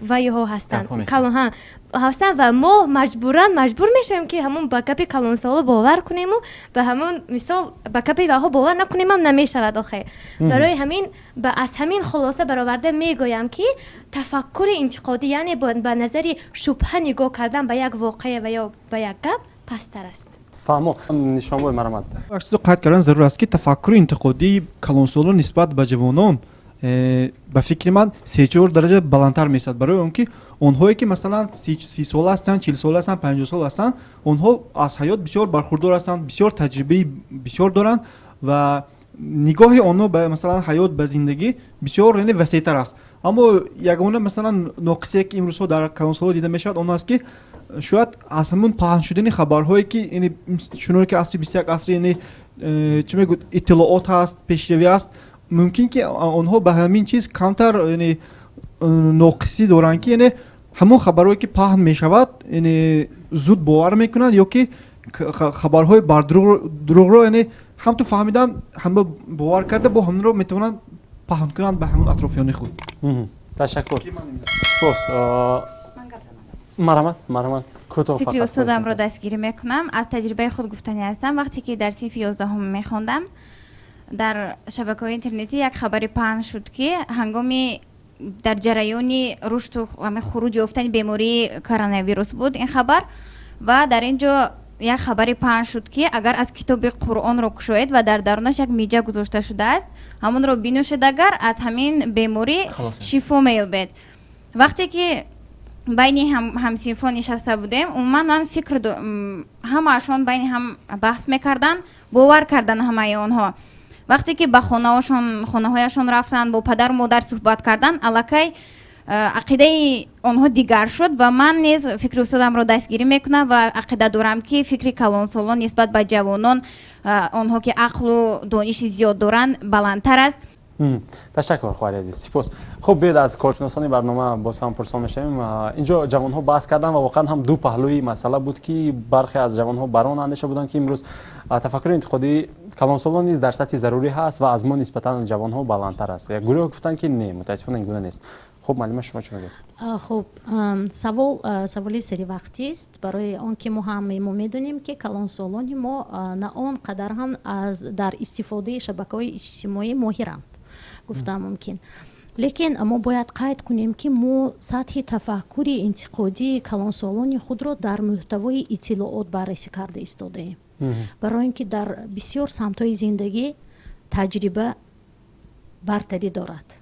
وای ها هستند کلان ها هستن و ما مجبور میشیم که همون با گپ کلانسال باور کنیم و به همون مثال با گپ وها باور نکنیم هم نمیشود آخه برای همین از همین خلاصه برآورده میگویم که تفکر انتقادی یعنی با نظر شبهه نگاه کردن به یک واقعه و یا به یک گپ پستر است. فهمو نشان بود مرحمت. چیز قید کردن ضرور است که تفکر انتقادی کلانسالان نسبت به جوانان به فکر من 3-4 درجه بلندتر میشد برای اون که اونهایی که مثلا 30 ساله هستند 40 ساله هستند 50 ساله هستند اونها از حیات بسیار برخوردار هستند بسیار تجربه بسیار دارند و نگاه آنها به مثلا حیات به زندگی بسیار یعنی وسیع‌تر است اما یگانه مثلا ناقصی که امروز در کلانسال‌ها دیده میشود اون است که شاید از همون پهن شدن خبرهایی که یعنی شنور که عصر 21 عصر یعنی چه میگوید اطلاعات هست پیشروی است ممکن که آنها به همین چیز کمتر یعنی ناقصی دارند که یعنی همون خبرهایی که پهن می شود یعنی زود باور میکنند یا که خبرهای بر دروغ رو یعنی هم تو فهمیدن هم باور کرده با همون رو میتونن پهن کنند به همون اطرافیان خود. تشکر. سپاس. مرحمت کوتاه فقط فکری استادم رو دستگیری میکنم از تجربه خود گفتنی هستم وقتی که در صنف 11 میخوندم در شبکه‌های اینترنتی یک خبری پهن شد که هنگامی در جریان رشد و خروج افتن بیماری کرونا ویروس بود این خبر و در اینجا یک خبری پهن شد که اگر از کتاب قرآن رو کشوید و در درونش یک میجه گذاشته شده است همون رو بینوشید اگر از همین بیماری شفا مییابید. وقتی که بین همسیفان نشسته بودیم من فکر همه‌شون بین هم بحث میکردن باور کردن همه اونها وقتی که به خانه هایشون رفتن با پدر و مادر صحبت کردن الکی عقیده آنها دیگر شد و من نیز فکر استادم رو دستگیری میکنم و عقیده دارم که فکر کلانسالان نسبت به جوانان آنها که عقل و دانش زیاد دارند بلندتر است. تشکر خواهر عزیز سپاس. خب بیاید از کارشناسان برنامه با هم پرسان میشیم. اینجا جوانها بحث کردن و واقعا هم دو پهلوی مسئله بود که برخی از جوانها بران اندیشه بودند که امروز تفکر انتقادی کلانسالان نیز در سطح ضروری هست و از ما نسبتا جوانها بلندتر است. یک گروه گفتن که نه متاسفانه این گونه نیست. خب معلم شما چه میگید؟ خب سوالی سری وقتی است برای آنکه ما میدونیم که کلانسالان ما نه آن قدر هم از در استفاده شبکه‌های اجتماعی ماهرند گفتم ممکن لیکن ما باید قید کنیم که ما سطح تفکر انتقادی کلانسالان خود را در محتوای اطلاعات بررسی کرده ایستاده ایم برای اینکه در بسیار سمت‌های زندگی تجربه برتری دارد.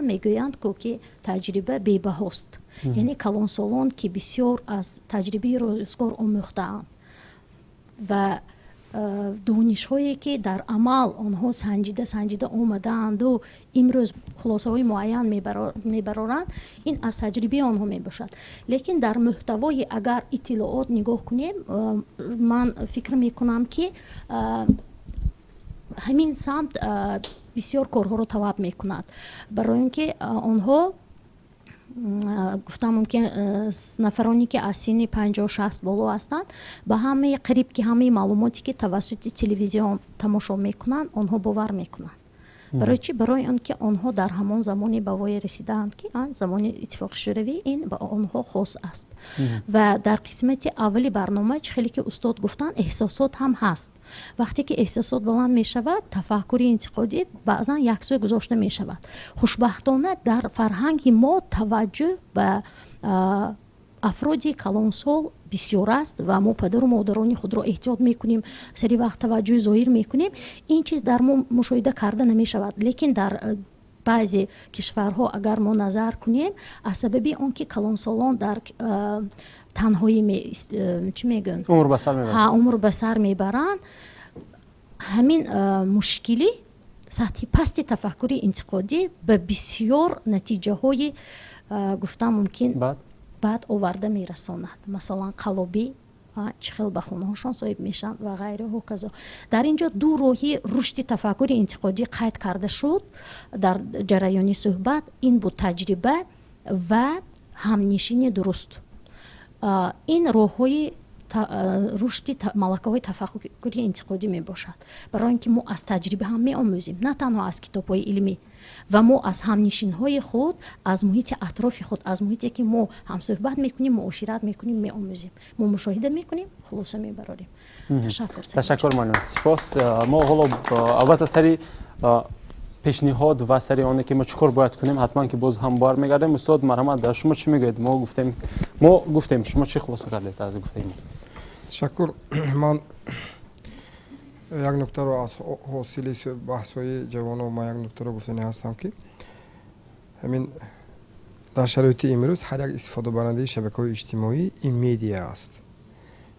میگویند که تجربه بی‌بهاست یعنی کلانسالان که بسیار از تجربه روزگار آموخته‌اند و دانش هایی که در عمل آنها سنجیده آمدند و امروز خلاصه های معین میبرند این از تجربه آنها میباشد لیکن در محتوای اگر اطلاعات نگاه کنیم من فکر میکنم که همین سمت بسیار کارها رو تواب میکند برای اینکه آنها گفتم ممکن نفرانی که از سن 50-60 بالا هستند با همه قریب که همه معلوماتی که توسط تلویزیون تماشا میکنند آنها باور میکنند барои чӣ барои он ки онҳо дар ҳамон замони ба воя расидаанд ки замони иттифоқи шӯравӣ ин ба онҳо хос аст ва дар қисмати аввали барнома чӣ хеле ки устод гуфтанд эҳсосот ҳам ҳаст вақте ки эҳсосот баланд мешавад тафаккури интиқодӣ баъзан яксӯй гузошта мешавад хушбахтона дар фарҳанги мо таваҷҷӯҳ ба афроди калонсол бисёр аст ва мо падару модарони худро эҳтиёт мекунем сари вақт таваҷҷӯҳ зоҳир мекунем ин чиз дар мо мушоҳида карда намешавад лекин дар баъзе кишварҳо агар мо назар кунем аз сабаби он ки калонсолон дар танҳоӣ чӣ мегӯянд умр ба сар мебаранд ҳамин мушкилӣ сатҳи пасти тафаккури интиқодӣ ба бисёр натиҷаҳои гуфтан мумкин баъд оварда мерасонад масалан қалобӣ чӣ хел ба хонаҳошон соҳиб мешаванд ва ғайраҳо казо дар ин ҷо ду роҳи рушди тафаккури интиқодӣ қайд карда шуд дар ҷараёни суҳбат ин буд таҷриба ва ҳамнишини дуруст ин роҳҳои рушди малакаҳои тафаккури интиқодӣ мебошад барои ин ки мо аз таҷриба ҳам меомӯзем на танҳо аз китобҳои илмӣ ва мо аз ҳамнишинҳои худ аз муҳити атрофи худ аз муҳите ки мо ҳамсӯҳбат мекунем муошират мекунем меомӯзем мо мушоҳида мекунем хулоса мебарорем ташаккур маънум сипос мо ҳоло албатта сари пешниҳод ва сари оне ки мо чӣ кор бояд кунем ҳатман ки боз ҳам бармегардем устод марҳамат шумо чӣ мегӯед мо гуфтем шумо чӣ хулоса кардед аз гуфтаи мо ташаккур ман як нуктаро аз ҳосили баҳсҳои ҷавоно ман як нуктаро гуфтани ҳастам ки ҳамин дар шароити имрӯз ҳар як истифодабарандаи шабакаҳои иҷтимоӣ ин медия аст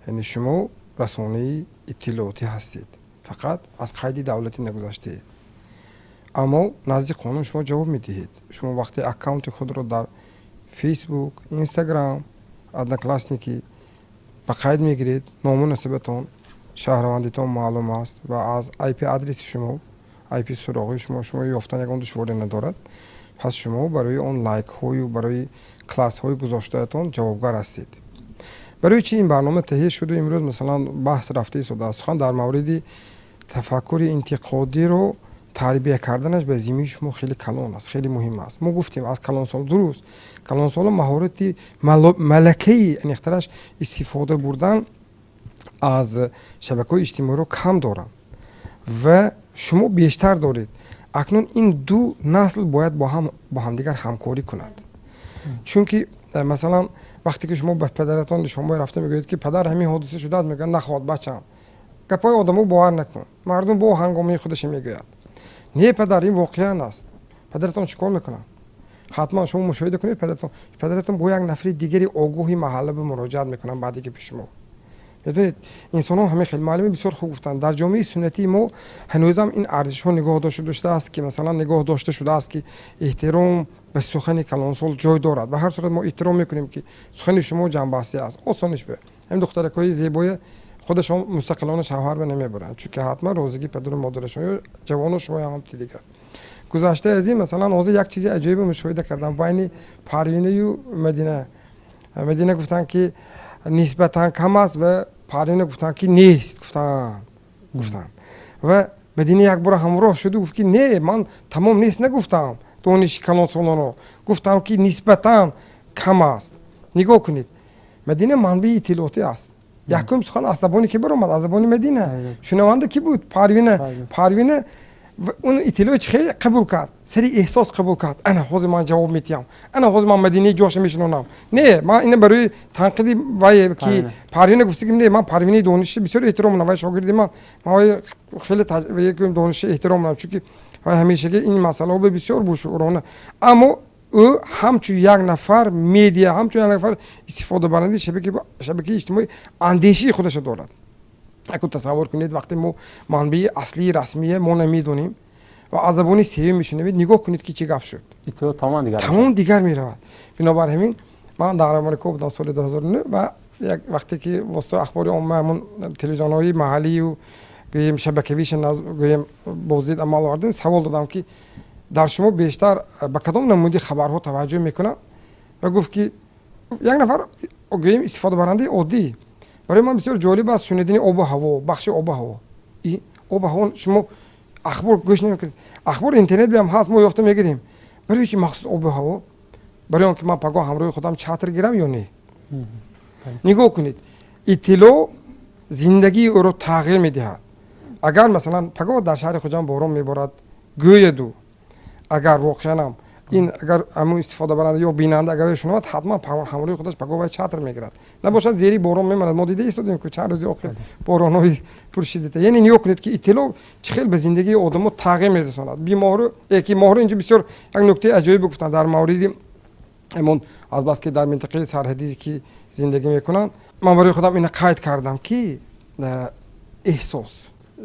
яъне шумо расонаи иттилоотӣ ҳастед фақат аз қайди давлатӣ нагузаштаед аммо назди қонун шумо ҷавоб медиҳед шумо вақте аккаунти худро дар фейсбук инстаграм одноклассники ба қайд мегиред ному насабатон шаҳрвандитон маълум аст ва аз IP адреси шумо IP суроғи шумо ёфтан ягон душворӣ надорад пас шумо барои он лайкҳою барои классҳои гузоштаатон ҷавобгар ҳастед барои чӣ ин барнома таҳия шуду имрӯз масалан баҳс рафта истода сухан дар мавриди тафаккури интиқодиро тарбия карданаш ба зиммаи шумо хеле калон аст хеле муҳим аст мо гуфтем аз калонсол дуруст калонсоло маҳорати малакаи аниқтараш истифода бурдан аз шабакаҳои иҷтимоиро кам доранд ва шумо бештар доред акнун ин ду насл бояд бо ҳамдигар ҳамкорӣ кунад чунки масалан вақте ки шумо ба падаратон шумо рафта мегӯед ки падар ҳамин ҳодиса шудааст мегӯяд нахоҳад бачаам гапҳои одамо бовар накун мардум бо ҳангомаи худаш мегӯяд не падар ин воқеан аст падаратон чӣ кор мекунад ҳатман шумо мушоҳида кунед падаратон бо як нафари дигари огоҳи маҳалла ба муроҷиат мекунанд баъде ки пеш шумо медонед инсонҳо ҳамин хел маълуми бисёр хуб гуфтанд дар ҷомеаи суннатии мо ҳанӯзам ин арзишҳо нигоҳ дошта шудааст ки масалан нигоҳ дошта шудааст ки эҳтиром ба сухани калонсол ҷой дорад ба ҳар сурат мо эҳтиром мекунем ки сухани шумо ҷанббастӣ аст осониш бе ҳамин духтаракҳои зебоя худашон мустақилона шавҳар ба намебаранд чунки ҳатман розигӣ падару модарашон ё ҷавону шумо ё ҳам дигар гузашта аз ин масалан ҳозир як чизи аҷоибро мушоҳида кардам байни парвинаю медина гуфтанд ки нисбатан кам аст ва парвина гуфтанд ки нест гуфтанд ва медина як бора ҳамроҳ шуду гуфт ки не ман тамом нест нагуфтам дониши калонсолонро гуфтам ки нисбатан кам аст нигоҳ кунед медина манбаи иттилоотӣ аст якум сухан аз забони ки баромад аз забони медина шунаванда ки буд парвина اون اطلاع چه قبول کرد سری احساس قبول کرد انا حوض من جواب میتیم انا حوض من مدینی جوش میشنونم نه من اینو برای تنقیدی وای کی پروینه گفتی که نه من پروینه دانشی بسیار احترام میکنم و شاگردی من خیلی یک دانشی احترام میکنم چون که همیشه این مسئله به بسیار بوشورانه اما او همچون یک نفر میدیا همچون یک نفر استفاده برنده شبکه اجتماعی اندیشی خودش دارد. اگه تصور کنید وقتی ما منبع اصلی رسمیه ما نمیدونیم و از زبان سیاسی میشنوید نگاه کنید که چی گپ شد اطلاع تمام دیگر میرود بنابر همین من در آمریکا بودم سال 2009 و یک وقتی که واسطه اخبار عامه همون تلویزیون‌های محلی و گویم شبکه‌ایش گویم بازدید عمل کردن سوال دادم که در شما بیشتر به کدام نمودی خبرها توجه میکنه و گفت که یک نفر گویم استفاده برنده عادی برای من بسیار جالب است شنیدن آب و هوا بخش آب و هوا این آب و هوا شما اخبار گوش نمیکنید. اخبار اینترنت هم هست، ما یافته میگیریم. برای چی مخصوص آب و هوا؟ برای اون که من پگاه همراه خودم چتر گیرم یا نه. نگاه کنید اطلاع زندگی او رو تغییر میدهد. اگر مثلا پگاه در شهر خودم باران میبارد گوی دو، اگر واقعا این اگر امو استفاده برنده یا بیننده اگر شنود حتما همراه خودش پگاه باید چتر میگیرد، نباشد زیری باران میماند. ما دیده ایستادیم که چند روز آخر باران‌های پرشدت. یعنی نگاه کنید که اطلاع چه به زندگی آدمو تغییر میرساند. بیمارو یکی ماهر اینجا بسیار یک نکته عجیبی گفتن در مورد همون از بس که در منطقه سرحدی که زندگی میکنن. من برای خودم این قید کردم که احساس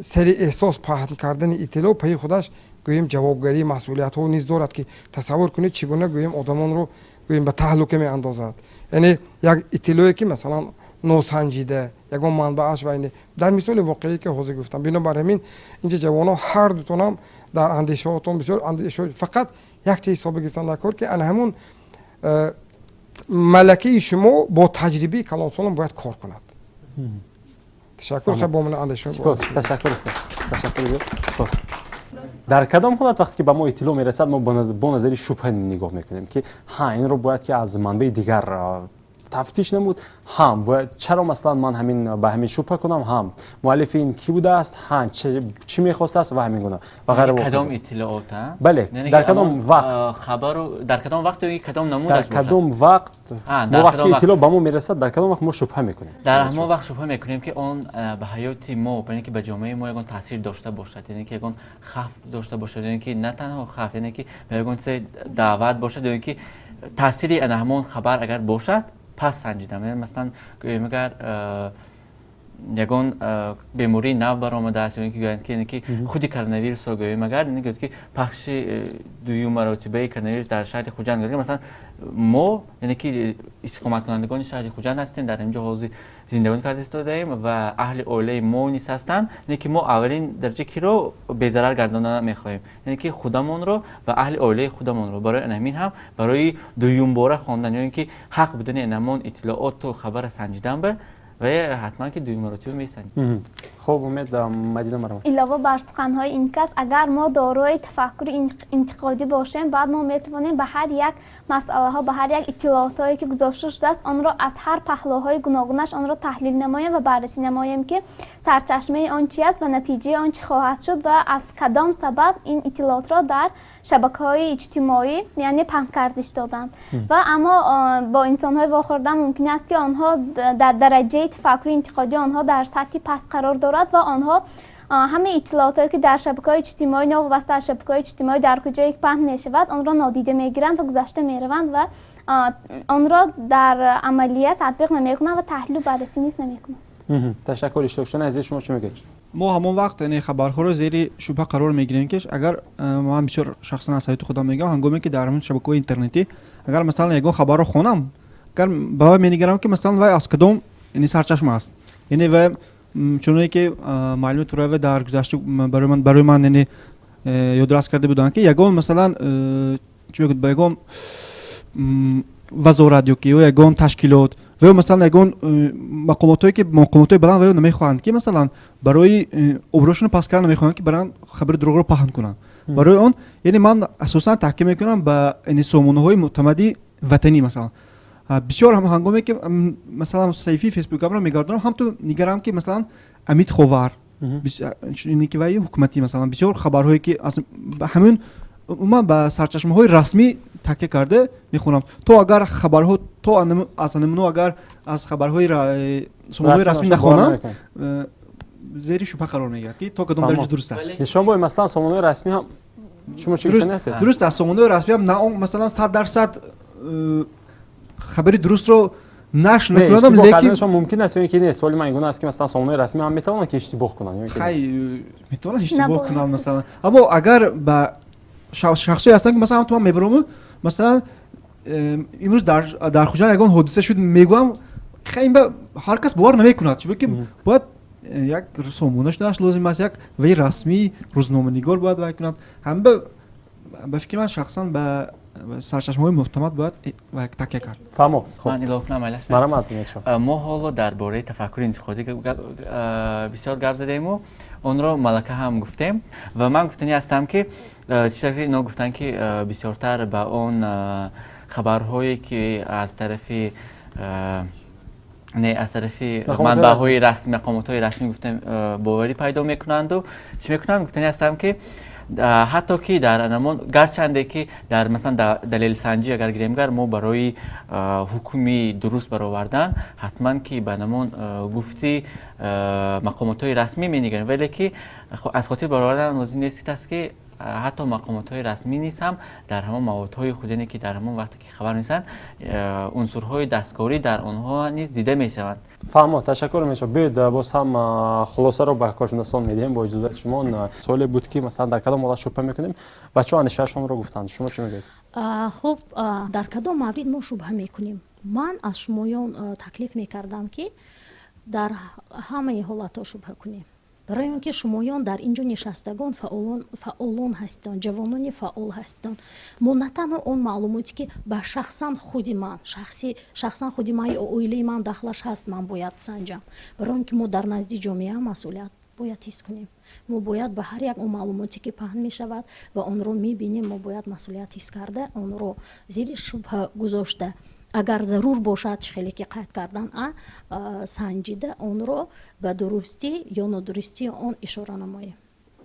سری احساس پهن کردن اطلاع پای خودش گویم جوابگری مسئولیت ها نیز دارد که تصور کنید چگونه گویم آدمان رو گویم به تهلکه می اندازد. یعنی یک اطلاعی که مثلا ناسنجیده یگان منبعش و اینه در مثال واقعی که حاضر گفتم. بنابر همین اینجا جوانان هر دوتون هم در اندیشهاتون بسیار اندیشه، فقط یک چیز حساب گرفتن در کار که ان همون ملکه شما با تجربه کلان سالم باید کار کند. تشکر خیلی با من اندیشه. تشکر استاد. سپاس. در کدام حالت وقتی که به ما اطلاع میرسد ما با نظر شبهه نگاه میکنیم که ها این رو باید که از منبع دیگر تفتیش نمود، هم باید چرا مثلا من همین به همین شبهه کنم، هم مؤلف این کی بوده است، ها چی میخواسته است و همین گونه و غیره. کدام اطلاعات؟ بله در کدام وقت خبر در کدام وقت و کدام نمودش در کدام وقت ما وقتی اطلاع به ما میرسد در کدام وقت ما شبهه میکنیم. در همون وقت شبهه میکنیم که اون به حیات ما برای اینکه به جامعه ما یگان تاثیر داشته باشد، یعنی که یگان خف داشته باشد، یعنی که نه تنها خف، یعنی که یگان سه دعوت باشد، یعنی که تأثیری ان همون خبر اگر باشد پس سنجیدم. یعنی مثلا اگر یگان بیماری نو برآمده است یا اینکه خودی کرونا ویروس رو گویم اگر نگید که پخش دوم مراتبه کرونا ویروس در شهر خوجند گفتیم مثلا ما یعنی که استقامت کنندگان شهر خوجند هستیم، در اینجا حاضر زندگانی کرده استادیم و اهل اوله ما نیست هستند. یعنی که ما اولین درجه کی رو به ضرر گرداندن میخواهیم، یعنی که خودمون رو و اهل اوله خودمون رو. برای همین هم برای دوم باره خواندن یعنی که حق بدون انمون اطلاعات و خبر سنجیدن بر و حتما که دوی مراتب میسنجیم. خب امید مدینه مرام علاوه بر سخنهای این کس اگر ما دارای تفکر انتقادی باشیم بعد ما میتوانیم به هر یک مسئله ها به هر یک اطلاعاتی که گذاشته شده است آن را از هر پهلوهای گوناگونش آن را تحلیل نماییم و بررسی نماییم که سرچشمه آن چی است و نتیجه آن چی خواهد شد و از کدام سبب این اطلاعات را در شبکه‌های اجتماعی یعنی پهن کرده استادند. و اما با انسان‌های واخورده ممکن است که آنها در درجه تفکر انتقادی آنها در سطح پس قرار دارد و آنها همه اطلاعاتی که در شبکه‌های اجتماعی وابسته از شبکه‌های اجتماعی در کجایی که پهن می‌شود آن را نادیده می‌گیرند و گذشته می‌روند و آن را در عملیات تطبیق نمی‌کنند و تحلیل و بررسی نیز نمی‌کنند. تشکر اشتراکشون از شما چه میگید؟ ما همون وقت یعنی خبرها رو زیر شبهه قرار میگیریم که اگر من بسیار شخصا از سایت خودم میگم هنگامی که در همون شبکه‌های اینترنتی اگر مثلا یگان خبر رو خونم اگر با می‌نگرم که مثلا وای از کدوم یعنی سرچشمه است، یعنی و چونایی که معلومه تو رو در گذشته برای من یعنی یادداشت کرده بودن که یگان مثلا چی بگم با یگان وزارت یا یگان تشکیلات و مثلا یگان مقاماتی که مقامات بلند و نمیخواهند که مثلا برای ابروشون پاس کردن نمیخواهند که برای خبر دروغ رو پهن کنن. برای اون یعنی من اساسا تحکیم میکنم به این سامانه‌های معتمدی وطنی. مثلا بسیار هم هنگامی که مثلا صفحه فیسبوک رو میگردم هم تو نگرام که مثلا امید خوار اینی که وای حکومتی مثلا بسیار خبرهایی که از همون من با سرچشمه‌های رسمی تکیه کرده میخونم. تو اگر خبرها تو از نمونه اگر از خبرهای سامانه‌های رسمی نخونم زیر شبهه قرار میگیره که تو کدوم درجه درست است. شما با مثلا سامانه‌های رسمی هم شما چی می‌گید؟ درست است. سامانه‌های رسمی هم نه مثلا 100% خبری درست رو نشر نکنم، لیکن شما ممکن است اینکه این سوالی من اینگونه است که مثلا سامانه رسمی هم میتونن که اشتباه کنن. خیلی میتونن اشتباه کنن مثلا. اما اگر با شخصی هستن که مثلا تو میبرم مثلا امروز در خوجند یگان حادثه شد میگم خیلی به هر کس باور نمیکنه چون که باید یک سامانه‌اش داشت لازم است یک وی رسمی روزنامه‌نگار باید وای کنه. هم به فکر من شخصا به сарчашмаҳои муътамад бояд такя кард. фаҳмо ман илова кунам айлаш марамат мечо мо ҳоло дар бораи тафаккури интиқодӣ бисёр гап задему онро малака ҳам гуфтем ва ман гуфтанӣ ҳастам ки чизе ки ино гуфтанд ки бисёртар ба он хабарҳое ки аз тарафи аз тарафи манбаъҳои расмӣ мақомотҳои расмӣ гуфтем боварӣ пайдо мекунанду чӣ мекунанд гуфтанӣ ҳастам ки ҳатто ки дар анамон гарчанде ки дар масалан далелсанҷӣ агар гирем гар мо барои ҳукми дуруст баровардан ҳатман ки ба намон гуфти мақомотҳои расмӣ менигарем вале ки аз хотир баровардан лозим нест аст ки ҳатто мақомотҳои расмӣ низ ҳам дар ҳамон маводҳои худине ки дар ҳамон вақте ки хабар месанд унсурҳои дасткорӣ дар онҳо низ дида мешаванд. фаҳмо ташаккур мешо биёед боз ҳам хулосаро ба коршиносон медиҳем бо иҷозати шумо суоле буд ки масалан дар кадом ҳолат шубҳа мекунем бачаҳо андешаашонро гуфтанд шумо чӣ мегӯед? хуб дар кадом маврид мо шубҳа мекунем ман аз шумоён таклиф мекардам ки дар ҳамаи ҳолатҳо шубҳа кунем барои он ки шумоён дар ин ҷо нишастагон фаъолон ҳастон ҷавонони фаъол ҳастон мо на танҳо он маълумоте ки ба шахсан худи ман шахсан худи мани оилаи ман дахлаш ҳаст ман бояд санҷам барои он ки мо дар назди ҷомеа масъулият бояд ҳис кунем мо бояд ба ҳар як он маълумоте ки паҳн мешавад ва онро мебинем мо бояд масъулият ҳис карда онро зери шубҳа гузошта агар зарур бошад хеле ки қайд кардан санҷида онро ба дурустӣ ё нодурустии он ишора намоем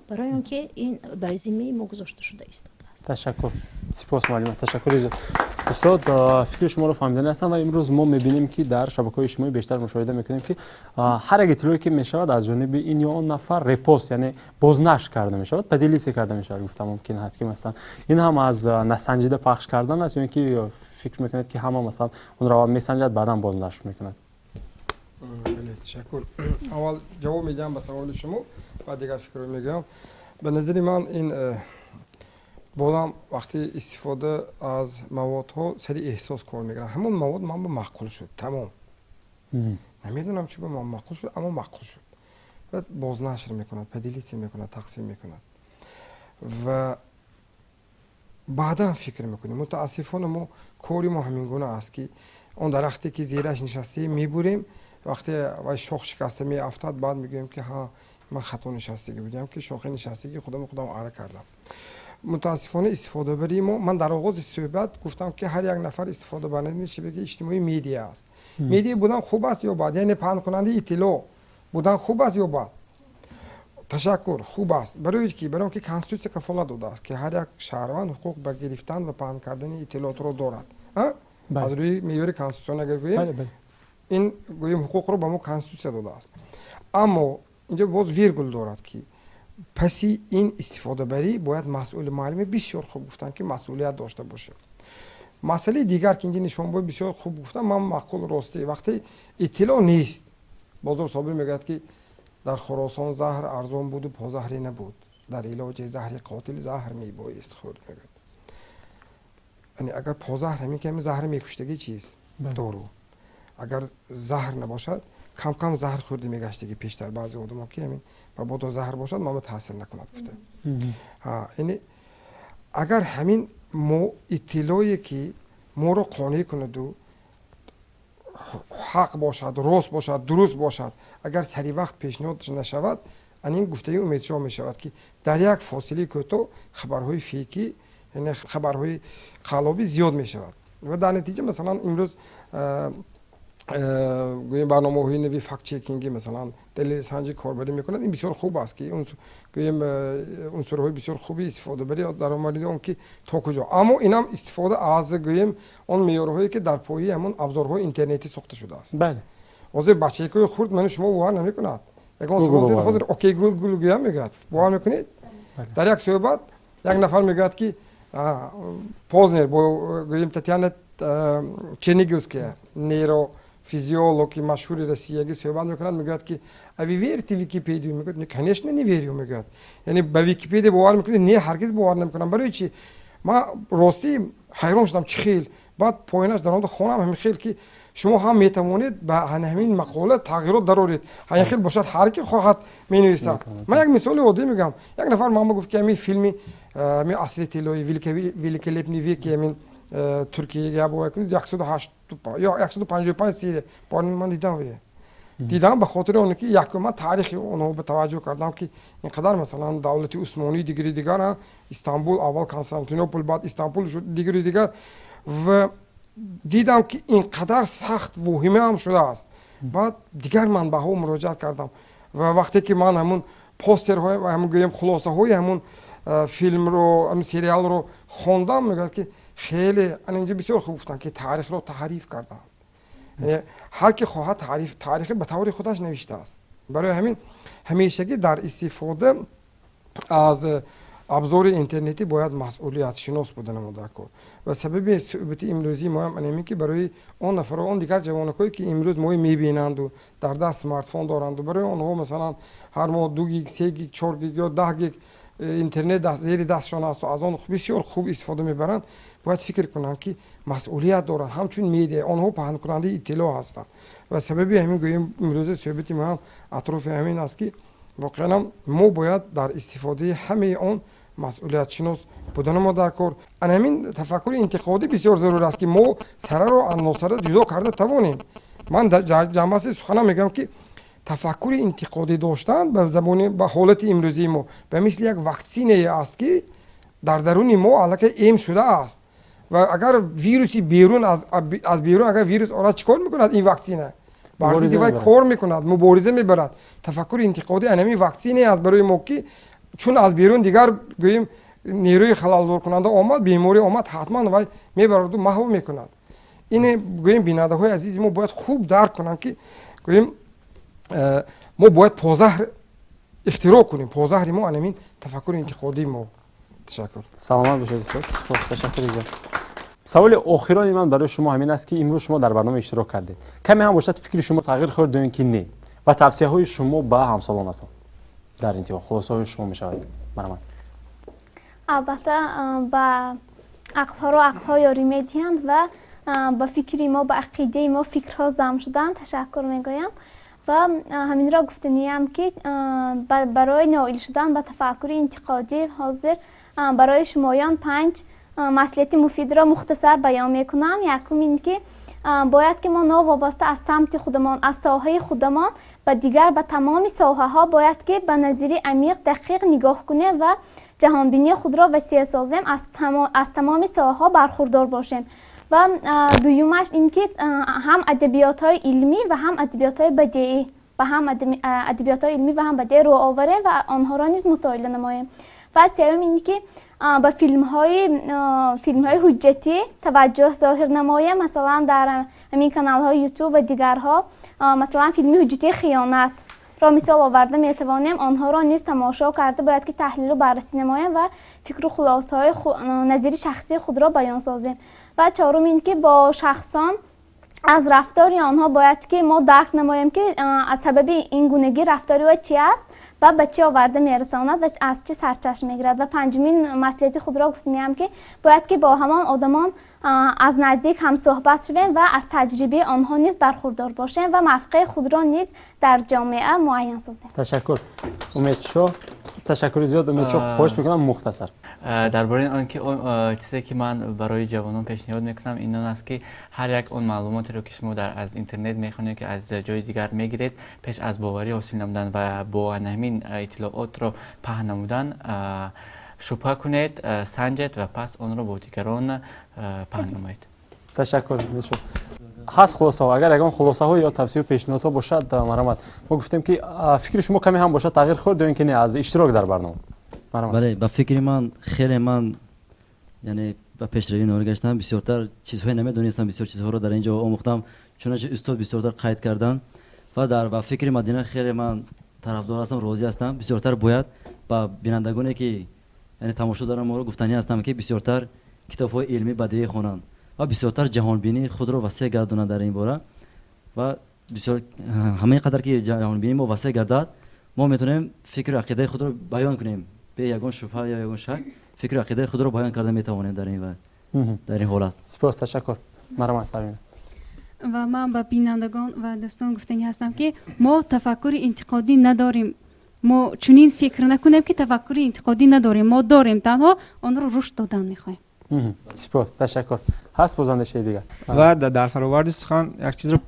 барои он ки ин ба зиммаи мо гузошта шуда истодааст. ташаккур сипос муаллима ташаккури зиёд устод фикри шуморо фаҳмида ҳастам ва имрӯз мо мебинем ки дар шабакаҳои иҷтимоӣ бештар мушоҳида мекунем ки ҳар як иттилоъе ки мешавад аз ҷониби ин ё он нафар репост яъне бознашр карда мешавад ба делисе карда мешавад гуфтам мумкин аст ки масалан ин ҳам аз насанҷида пахш кардан аст ё ин ки фикр мекунед ки ҳама масалан онро аввал месанҷад баъдан бознашр мекунад? ташаккур аввал ҷавоб медиҳам ба саволи шумо ва дигар фикрро мегӯям ба назари ман ин бозам вақти истифода аз маводҳо сари эҳсос кор мекунам ҳамон мавод ман ба маъқул шуд тамом намедонам чӣ ба ман маъқул шуд аммо маъқул шуд ва бознашр мекунад падилитсия мекунад тақсим мекунад ва баъдан фикр мекунем мутаассифона мо кори мо ҳамин гуна аст ки он дарахте ки зираш нишастаем мебурем вақте вай шох шикаста меафтад баъд мегӯем ки ҳа ман хато нишастагӣ будам ки шохи нишастагӣ худам ара кардам мутаассифона истифодабарии мо ман дар оғози суҳбат гуфтам ки ҳар як нафар истифодабарнии шабакаи иҷтимоӣ медия аст медия будан хуб аст ё бад яъне паҳнкунандаи иттилоъ будан хуб аст ё бад ташаккур хуб аст барои он ки конститутсия кафолат додааст ки ҳар як шаҳрванд ҳуқуқ ба гирифтан ва паҳн кардани иттилоъотро дорад аз рӯи меъёри конститутсион агар гӯем ин гӯем ҳуқуқро ба мо конститутсия додааст аммо инҷо боз виргул дорад ки паси ин истифодабарӣ бояд масъули муаллими бисёр хуб гуфтанд ки масъулият дошта бошем масъалаи дигар ки инҷи нишонбои бисёр хуб гуфтам ман маъқул ростӣ вақте иттилоъ нест бозор собир мегӯяд ки дар хоросон заҳр арзон буду позаҳре набуд дар илоҷи заҳри қотил заҳр мебоист хурд мегӯяд яъне агар позаҳр ҳамин ки ҳамин заҳр мекуштагӣ чиз дору агар заҳр набошад кам кам заҳр хӯрда мегаштагӣ пештар баъзе одамо ки ҳамин мабодо заҳр бошад мама таъсир накунад гуфта яъне агар ҳамин мо иттилоъе ки моро қонеъ кунаду ҳақ бошад рост бошад дуруст бошад агар сари вақт пешниҳод нашавад анин гуфтаи умедшо мешавад ки дар як фосилаи кӯтоҳ хабарҳои фейкӣ яъне хабарҳои қаллобӣ зиёд мешавад ва дар натиҷа масалан имрӯз гӯем барномаҳои нави фактчекинги масалан далелсанҷӣ корбарӣ мекунад ин бисёр хуб аст ки гӯем унсурҳои бисёр хуби истифодабарӣ дар омади он ки то куҷо аммо инам истифода аз гӯем он меъёрҳое ки дар пояи ҳамон абзорҳои интернетӣ сохта шудааст ҳозир бачаекои хурд ману шумо бовар намекунад ягон савол ҳозир окей гул гӯям мегӯяд бовар мекунед дар як суҳбат як нафар мегӯяд ки познер бо гӯем татьяна черниговская нейрофизиологи машҳури россиягӣ суҳбат мекунад мегӯяд ки а вы верите в Википедию мегӯяд конечно не верю мегӯяд яъне ба Википедия бовар мекунед не ҳаргиз бовар намекунам барои чӣ ман ростӣ ҳайрон шудам чӣ хел баъд поинаш дар онда хонам ҳамин хел ки شما هم میتوانید به همین مقاله تغییرات درآورید. همین خیلی باشد هر کی خواهد مینویسد. من یک مثال عادی میگم. یک نفر ما گفت که همین فیلمی می اصلی تلوی ویلکلیپ نیوی که همین ترکیه یا با 108 یا 155 سری پارن من دیدم به خاطر اون که یک من تاریخ اونو به توجه کردم که اینقدر مثلا دولت عثمانی دیگر استانبول اول کنستانتینوپل بعد استانبول شد دیگر و دیدم که اینقدر سخت وهمه هم شده است. بعد دیگر من به ها مراجعت کردم و وقتی که من همون پوسترهای و همون گویم خلاصه های همون فیلم رو همون سریال رو خوندم میگه که خیلی اینجا بسیار خوب گفتن که تاریخ رو تحریف کردن. هر کی خواهد تاریخ به طور خودش نوشته است. برای همین همیشگی در استفاده از ابزار اینترنتی باید مسئولیت شناس بودن ما در کار و سبب صحبت امروزی ما هم اینه که برای اون نفر اون دیگر جوانایی که امروز ما میبینند و در دست اسمارت فون دارند و برای اونها مثلا هر ماه 2 گیگ 3 گیگ 4 گیگ یا 10 گیگ اینترنت زیر دستشان است و از آن بسیار خوب استفاده میبرند. باید فکر کنند که مسئولیت دارند، همچون میدیا آنها پهن کننده اطلاع هستند و سبب همین گویم امروز صحبت ما هم اطراف همین است که واقعا ما باید در استفاده همه آن مسئولیت شناس بودن ما در کار. همین تفکر انتقادی بسیار ضرور است که ما سر رو از ناسره جدا کرده توانیم. من در جنبه سخنم میگم که تفکر انتقادی داشتن به زبان به حالت امروزی ما به مثل یک واکسینه است که در درون ما الکی ایم شده است و اگر ویروسی بیرون از بیرون اگر ویروس آلا چیکار میکند این واکسینه بارزی وای کار میکند مبارزه میبرد. تفکر انتقادی انمی واکسینه از برای ما که چون از بیرون دیگر گوییم نیروی خلال کننده آمد بیماری آمد حتما وای میبرد و محو میکند. این گوییم بیننده های عزیز ما باید خوب درک کنند که گوییم ما باید پازهر اختراع کنیم. پازهر ما همین تفکر انتقادی ما. تشکر. سلامت باشید استاد. تشکر زیاد. سوال آخرانی من برای شما همین است که امروز شما در برنامه اشتراک کردید. کمی هم باشد فکر شما تغییر خورد یا اینکه نه و توصیه های شما به همسالانتون در انتها خلاصه های شما میشود. مرحبا. البته با عقل‌ها یاری میدهند و با فکری ما با عقیده ما فکرها جمع شدن. تشکر میگویم و همین را گفتنیم که برای نائل شدن به تفکر انتقادی حاضر برای شمایان 5 مصلحت مفید را مختصر بیان میکنم. یکم این که باید که ما ناوابسته از سمت خودمان از ساحه خودمان و دیگر به تمام ساحه ها باید که به نظر عمیق دقیق نگاه کنیم و جهانبینی خود را وسیع سازیم از تمام ساحه ها برخوردار باشیم. و دویمش این که هم ادبیات های علمی و هم ادبیات های بدیعی و هم ادبیات های علمی و هم بدیعی رو آوریم و آنها را نیز مطالعه نماییم. و سوم این که به فیلم های حجتی توجه ظاهر نماییم. مثلا در همین کانال های یوتیوب و دیگرها مثلا فیلم حجتی خیانت را مثال آورده میتوانیم آنها را نیز تماشا کرده باید که تحلیل و بررسی نماییم و فکر و خلاصه های نظری شخصی خود را بیان سازیم. و چهارم این که با شخصان از رفتاری آنها باید که ما درک نماییم که از سبب این گونگی رفتاری و چی است و به چه آورده میرساند و از چه سرچشمه میگیرد. و پنجمین مصلحت خود را گفتیم که باید که با همان آدمان از نزدیک هم صحبت شویم و از تجربه آنها نیز برخوردار باشیم و موقع خود را نیز در جامعه معین سازیم. تشکر. امید شو. تشکر زیاد. امید شو. خوش میکنم مختصر. درباره آنکه چیزی که من برای جوانان پیشنهاد میکنم این است که هر یک اون معلوماتی رو که شما از اینترنت میخونید که از جای دیگر میگیرید پیش از باوری حاصل نمودن و با همین اطلاعات رو پهن نمودن شبهه کنید، سنجید و پس آن رو با دیگران پهن نمایید. تشکر. هست خلاصه ها اگر یگان خلاصه ها یا توصیه و پیشنهاد ها باشد مرحمت ما گفتیم که فکر شما کمی هم باشد تغییر خورد یا اینکه نه از اشتراک در برنامه. بله با فکر من خیلی من یعنی با پیشروی نور گشتم بسیارتر چیزهای نمیدونستم بسیار چیزها رو در اینجا آموختم چنانچه استاد بسیارتر قید کردن و در با فکر مدینه خیلی من طرفدار هستم راضی هستم. بسیارتر باید با بینندگانی که یعنی تماشا دارن ما رو گفتنی هستم که بسیارتر کتاب‌های علمی بدیعی خوانند و بسیارتر جهان بینی خود رو وسیع گردونند در این باره و بسیار همه قدر که جهان بینی ما وسیع گردد ما میتونیم فکر و عقیده خود رو بیان کنیم به یگان شبهه یا یگان شک فکر و عقیده خود رو بیان کرده میتوانیم در این حالت. سپاس. تشکر. مرحمت. و من به بینندگان و دوستان گفتنی هستم که ما تفکر انتقادی نداریم. ما چنین فکر نکنیم که تفکر انتقادی نداریم. ما داریم، تنها آن رو رشد دادن میخوایم. سپاس، تشکر. هست بازنده دیگر و در فراورد سخن یک چیز رو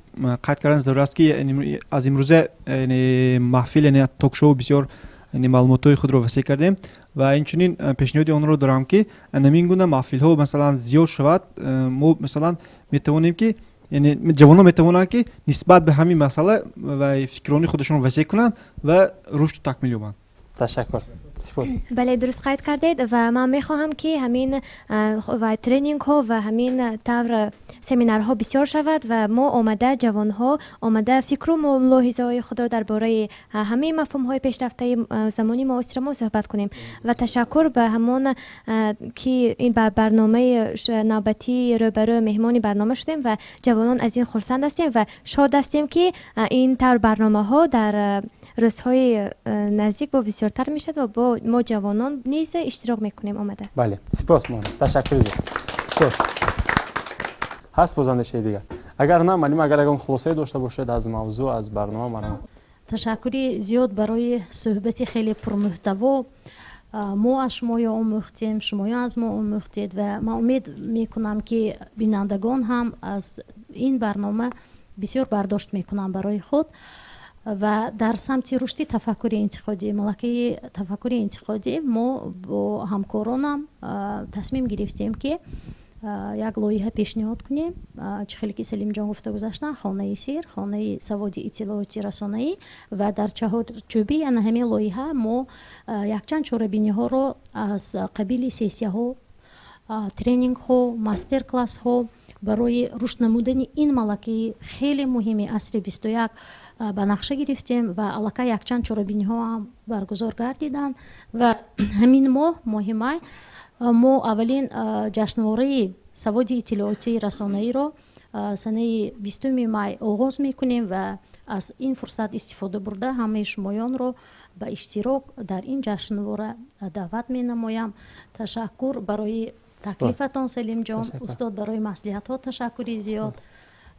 قطع کردن ضرور است که از امروزه محفل یعنی توک شو بسیار معلومات خود رو وسیع کردیم و این چنین پیشنهادی آن رو دارم که همین گونه محفل ها مثلا زیاد شود. ما مثلا میتوانیم که یعنی جوانان میتوانند که نسبت به همین مسئله و فکرانی خودشون وسیع کنند و رشد و تکمیل یابند. تشکر. سپاس. بله درست قید کردید و من میخواهم که همین و ترینینگ ها و همین طور سمینارها بسیار شود و ما آمده جوان ها آمده فکر و ملاحظه های خود را درباره همه مفهوم های پیشرفته زمانی معاصر ما صحبت کنیم و تشکر به همون که این برنامه نوبتی روبرو مهمانی برنامه شدیم و جوانان از این خرسند هستیم و شاد هستیم که این طور برنامه ها در روزهای نزدیک با بسیارتر میشد و با ما جوانان نیز اشتراک میکنیم آمده. بله سپاس مهندس، تشکر زیاد. سپاس. هست بازنده دیگر؟ اگر نه معلم اگر اون خلاصه داشته باشید از موضوع از برنامه مرا. تشکری زیاد برای صحبت خیلی پرمحتوا. ما از شما آموختیم، شما از ما آموختید و من امید میکنم که بینندگان هم از این برنامه بسیار برداشت میکنم برای خود و در سمت رشد تفکر انتقادی ملکه تفکر انتقادی ما با همکارانم تصمیم گرفتیم که یک لایحه پیشنهاد کنیم. چه خیلی که سلیم جان گفته گذاشتن خانه سیر، خانه سواد اطلاعاتی رسانه‌ای و در چهارچوبی همین لایحه ما یک چند چاره‌بینی ها رو از قبیل سیسیه ها، ترینینگ ها، ماستر کلاس ها برای رشد نمودن این ملکه خیلی مهمی عصر 21 به نقشه گرفتیم و علاقه یک چند چاره‌بینی ها هم برگزار گردیدن و همین ماه ماه ما اولین جشنواره سواد اطلاعاتی رسانه‌ای را سنه 20 می آغاز میکنیم و از این فرصت استفاده برده همه شمایان رو به اشتراک در این جشنواره دعوت می نمایم. تشکر برای تکلیفتان سلیم جان. استاد برای مصلحت ها تشکری زیاد.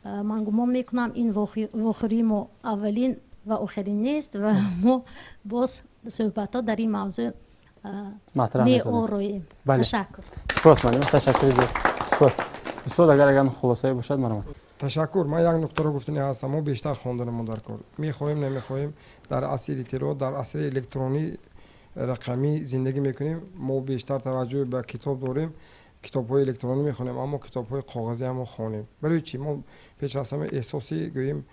من گمان میکنم این واخری ما اولین و آخرین نیست و ما باز صحبت ها در این موضوع می آرویم. تشکر. سپاس مانیم. تشکر زیاد. سپاس. استاد اگر خلاصه باشد مرا. تشکر. من یک نکته رو گفتنی هستم. ما بیشتر خواندنمون در کار میخوایم نمیخوایم در عصر اطلاعات در عصر الکترونی رقمی زندگی میکنیم. ما بیشتر توجه به کتاب داریم. کتاب‌های الکترونی میخونیم اما کتاب‌های کاغذی هم خوانیم. برای چی؟ ما پیش از همه احساسی گوییم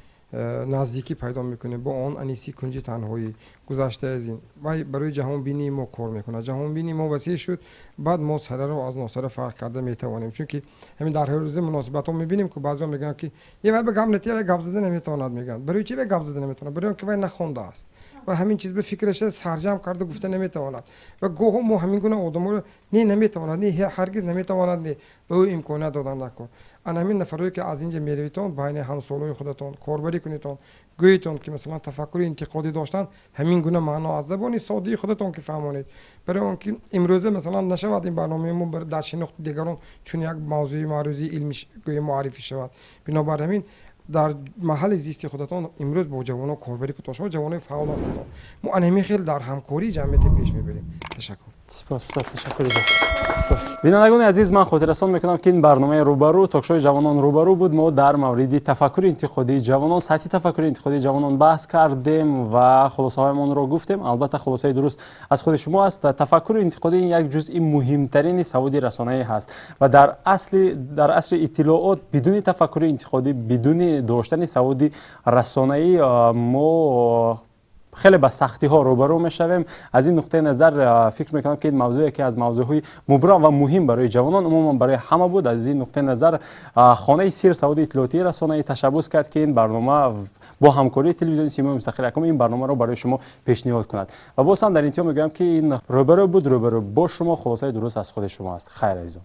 نزدیکی پیدا میکنیم با آن انیسی کنج تنهایی گذشته از این و برای جهان بینی ما کار میکنه. جهان بینی ما وسیع شد، بعد ما سره رو از ناسره فرق کرده میتوانیم. چون که همین در روز مناسبت ها میبینیم که بعضیا میگن که یه وقت به گپ نتیجه گپ زدن نمیتواند. میگن برای چی به گپ زدن نمیتونه؟ برای اینکه وای نخونده است و همین چیز به فکرش سرجم کرده گفته نمیتواند و گوه ما همین گونه آدما رو نمیتواند هرگز نمیتواند به او امکانات دادن نکن. انا همین نفرایی که از اینجا میرویتون بین همسالای خودتون کاربری کنیتون گویتون که مثلا تفکر انتقادی داشتن همین گونه معنا از زبان ساده خودتون که فهمونید. برای اون که امروزه مثلا نشود این برنامه ما در شناخت دیگران چون یک موضوع معرضی علمی معرفی شود. بنابراین همین در محل زیستی خودتون امروز با جوانان کاربری که شما جوانان فعال هستید ما انمی خیلی در همکاری جمعیت پیش میبریم. تشکر. سپاس. تشکر سپاس. بینندگان عزیز من خاطررسان میکنم که این برنامه روبرو تاکشوی جوانان روبرو بود. ما در مورد تفکر انتقادی جوانان سطح تفکر انتقادی جوانان بحث کردیم و خلاصه هایمان رو گفتیم. البته خلاصه درست از خود شما است. تفکر انتقادی یک جزء مهمترین سواد رسانه‌ای هست و در اصل اطلاعات بدون تفکر انتقادی بدون داشتن سواد رسانه‌ای ما خیلی با سختی ها روبرو میشویم. از این نقطه نظر فکر میکنم که این موضوع یکی از موضوعهای مبرم و مهم برای جوانان عموما برای همه بود. از این نقطه نظر خانه سیر سواد اطلاعاتی رسانه‌ای تشبث کرد که این برنامه با همکاری تلویزیون سیمای مستقل یکم این برنامه رو برای شما پیشنهاد کند و باز هم در انتها میگم که این روبرو بود. روبرو با شما خلاصه درست از خود شما است. خیر عزیزان.